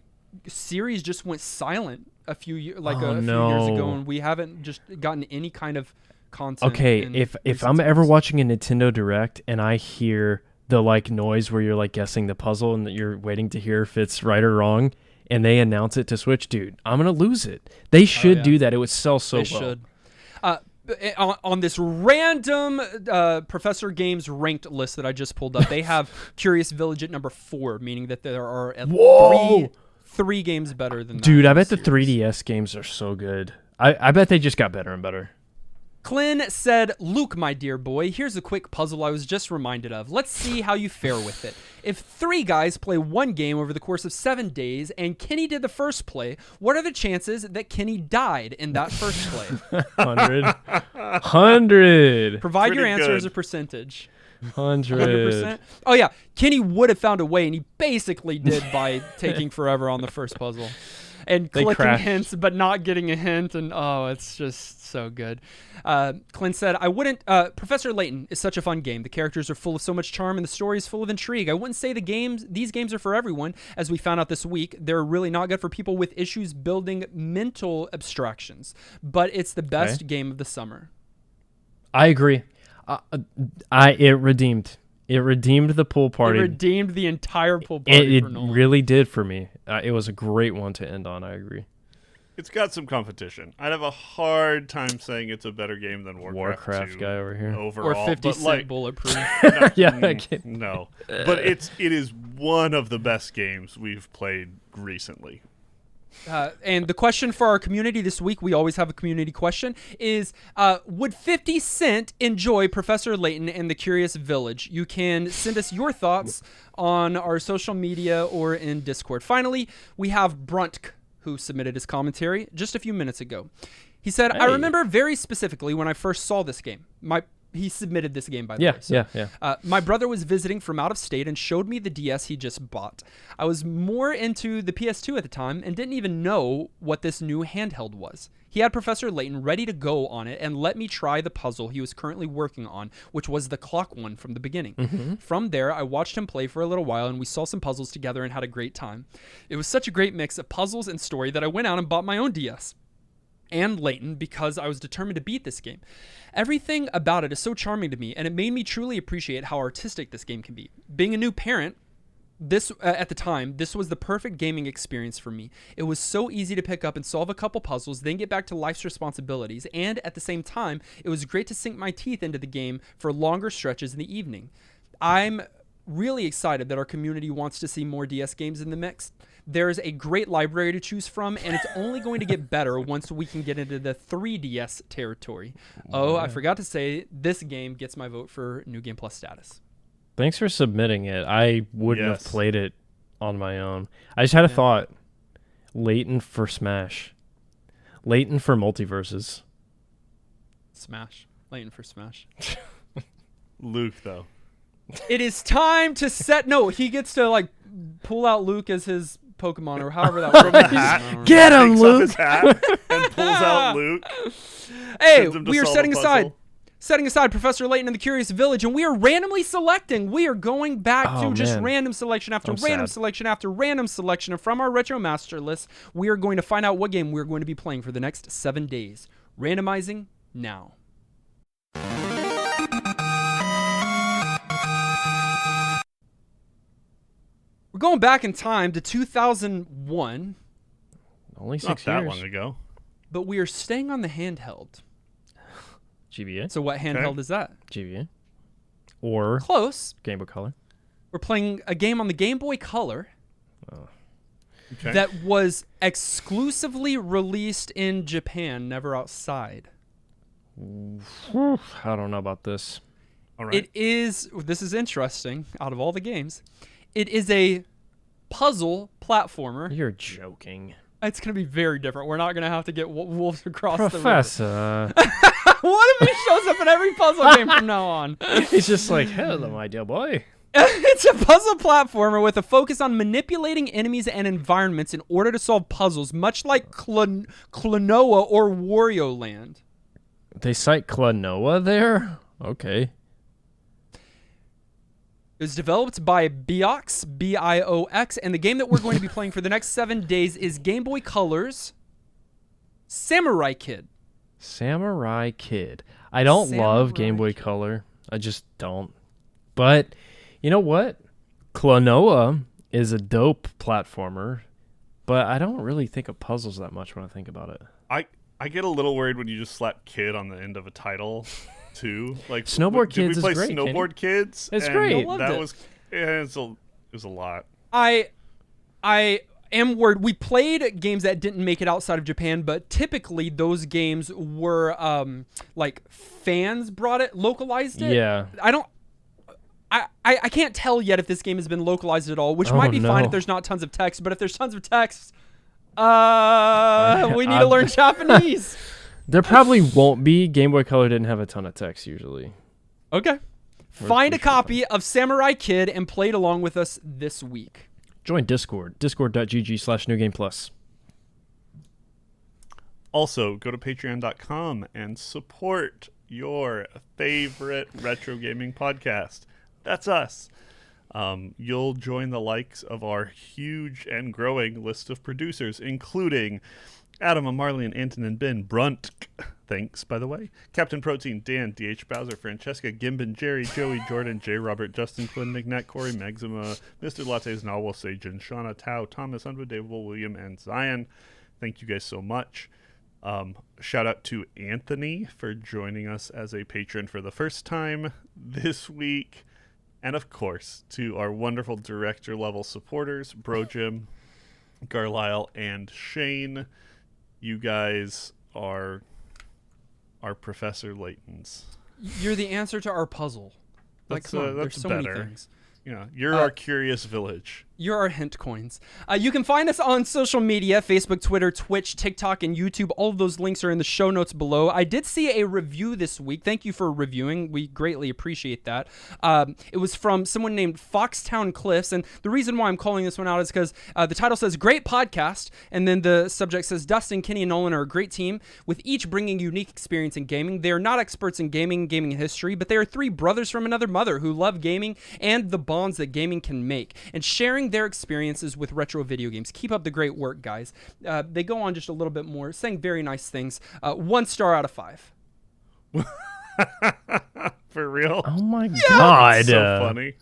series just went silent a few years ago, no. and we haven't just gotten any kind of content. Okay, in if recent I'm ever times. watching a Nintendo Direct and I hear the noise where you're guessing the puzzle and that you're waiting to hear if it's right or wrong, and they announce it to Switch, dude, I'm gonna lose it. They should yeah. do that. It would sell so They well. should. On this random Professor Games ranked list that I just pulled up, they have Curious Village at number 4, meaning that there are at Whoa! three games better than that. Dude, in I bet the series. 3DS games are so good. I bet they just got better and better. Clint said, Luke, my dear boy, here's a quick puzzle I was just reminded of. Let's see how you fare with it. If 3 guys play one game over the course of 7 days and Kenny did the first play, what are the chances that Kenny died in that first play? 100. Provide your Pretty answer good. as a percentage. 100. 100%. Oh, yeah. Kenny would have found a way, and he basically did by taking forever on the first puzzle. And They clicking crashed. hints, but not getting a hint. And, oh, it's just so good. Clint said, I wouldn't... Professor Layton is such a fun game. The characters are full of so much charm, and the story is full of intrigue. I wouldn't say these games are for everyone. As we found out this week, they're really not good for people with issues building mental abstractions. But it's the best game of the summer. I agree. It redeemed. It redeemed the pool party. It redeemed the entire pool party It for Nolan. really did for me. It was a great one to end on. I agree. It's got some competition. I'd have a hard time saying it's a better game than Warcraft 2 guy over here. overall. Or 50 but Cent Bulletproof. Yeah, I get- no. But it is one of the best games we've played recently. And the question for our community this week, we always have a community question, is would 50 Cent enjoy Professor Layton and the Curious Village? You can send us your thoughts on our social media or in Discord. Finally, we have Bruntk, who submitted his commentary just a few minutes ago. He said, I remember very specifically when I first saw this game. He submitted this game, by the way. So, my brother was visiting from out of state and showed me the DS he just bought. I was more into the PS2 at the time and didn't even know what this new handheld was. He had Professor Layton ready to go on it and let me try the puzzle he was currently working on, which was the clock one from the beginning. Mm-hmm. From there, I watched him play for a little while and we saw some puzzles together and had a great time. It was such a great mix of puzzles and story that I went out and bought my own DS. And Layton, because I was determined to beat this game. Everything about it is so charming to me, and it made me truly appreciate how artistic this game can be. Being a new parent, at the time, this was the perfect gaming experience for me. It was so easy to pick up and solve a couple puzzles, then get back to life's responsibilities, and at the same time, it was great to sink my teeth into the game for longer stretches in the evening. I'm really excited that our community wants to see more DS games in the mix. There's a great library to choose from, and it's only going to get better once we can get into the 3DS territory. Oh, I forgot to say, this game gets my vote for New Game Plus status. Thanks for submitting it. I wouldn't have played it on my own. I just had a thought. Layton for Smash. Layton for multiverses. Smash. Layton for Smash. Luke, though. It is time to set... No, he gets to, like, pull out Luke as his Pokemon or however that works. Get him, Luke! His hat and pulls out Luke. Hey, we are setting aside Professor Layton and the Curious Village, and we are randomly selecting. We are going back to just random selection after random selection after random selection. And from our Retro Master list, we are going to find out what game we're going to be playing for the next 7 days. Randomizing now. We're going back in time to 2001. Only 6 years. Not that years. long ago. But we are staying on the handheld. GBA. So what handheld is that? GBA. Or close. Game Boy Color. We're playing a game on the Game Boy Color Okay. that was exclusively released in Japan, never outside. I don't know about this. All right. This is interesting, out of all the games, it is a puzzle platformer. You're joking. It's going to be very different. We're not going to have to get wolves across Professor. the river. What if he shows up in every puzzle game from now on? He's just like, hello, my dear boy. It's a puzzle platformer with a focus on manipulating enemies and environments in order to solve puzzles, much like Klonoa or Wario Land. They cite Klonoa there? Okay. It was developed by Biox, B-I-O-X, and the game that we're going to be playing for the next 7 days is Game Boy Color's Samurai Kid. Samurai Kid. I don't love Game Boy Color. I just don't. But you know what? Klonoa is a dope platformer, but I don't really think of puzzles that much when I think about it. I get a little worried when you just slap kid on the end of a title, too. Like Snowboard Kids is great. Did we play Snowboard Kids? It's great. That was it was a lot. I am worried. We played games that didn't make it outside of Japan, but typically those games were like fans brought it, localized it. Yeah. I can't tell yet if this game has been localized at all, which might be fine if there's not tons of text, but if there's tons of text, we need to learn Japanese. There probably won't be. Game Boy Color didn't have a ton of text usually. Okay. Find a copy of Samurai Kid and play it along with us this week. Join Discord. Discord.gg/NewGamePlus. Also, go to patreon.com and support your favorite retro gaming podcast. That's us. You'll join the likes of our huge and growing list of producers, including Adam, Marley, and Anton and Ben Brunt. Thanks, by the way. Captain Protein, Dan, DH Bowser, Francesca, Gimbin, Jerry, Joey, Jordan, J. Robert, Justin, Quinn, McNatt, Corey, Maxima, Mr. Lattes, Nawal, Sajin, Shauna, Tao, Thomas, Unbelievable, William, and Zion. Thank you guys so much. Shout out to Anthony for joining us as a patron for the first time this week. And of course, to our wonderful director level supporters, Bro Jim, Carlisle and Shane. You guys are Professor Laytons. You're the answer to our puzzle. Like, That's, come on, that's there's so better. many things. Yeah, you're our curious village. You're our hint coins. You can find us on social media, Facebook, Twitter, Twitch, TikTok, and YouTube. All of those links are in the show notes below. I did see a review this week. Thank you for reviewing. We greatly appreciate that. It was from someone named Foxtown Cliffs, and the reason why I'm calling this one out is because the title says, great podcast, and then the subject says, Dustin, Kenny, and Nolan are a great team, with each bringing unique experience in gaming. They are not experts in gaming history, but they are three brothers from another mother who love gaming and the bonds that gaming can make, and sharing their experiences with retro video games. Keep up the great work, guys. They go on just a little bit more, saying very nice things. 1 star out of 5. For real? Oh my god. So funny.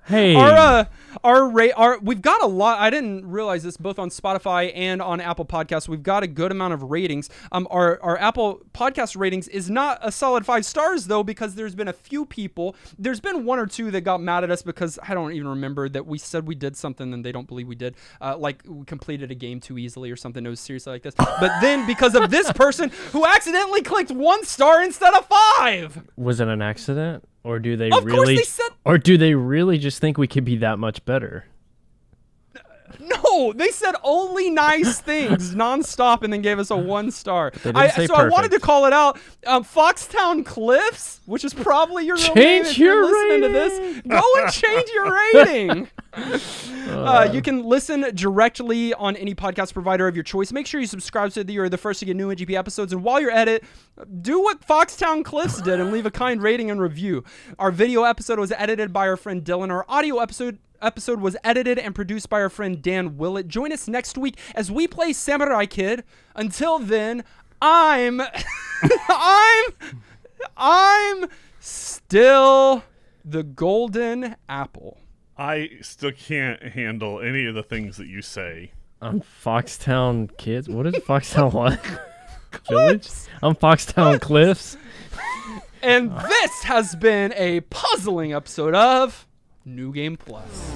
Hey. We've got a lot. I didn't realize this, both on Spotify and on Apple Podcasts. We've got a good amount of ratings. Our Apple Podcast ratings is not a solid 5 stars though, because there's been a few people. There's been 1 or 2 that got mad at us because I don't even remember that we said we did something and they don't believe we did. Like we completed a game too easily or something. It was seriously like this. But then because of this person who accidentally clicked 1 star instead of 5. Was it an accident? Or do they Of course really they said. Or do they really just think we could be that much better? No, they said only nice things nonstop and then gave us a 1 star. They didn't say So I wanted to perfect. call it out. Foxtown Cliffs, which is probably your real name Change if you're your listening to rating. this. Go and change your rating. You can listen directly on any podcast provider of your choice. Make sure you subscribe so that you're the first to get new NGP episodes. And while you're at it, do what Foxtown Cliffs did and leave a kind rating and review. Our video episode was edited by our friend Dylan. Our audio episode was edited and produced by our friend Dan Willett. Join us next week as we play Samurai Kid. Until then, I'm still the golden apple. I still can't handle any of the things that you say. I'm Foxtown Kids. What is Foxtown what? Village? I'm Foxtown Cliffs. And this has been a puzzling episode of New Game Plus.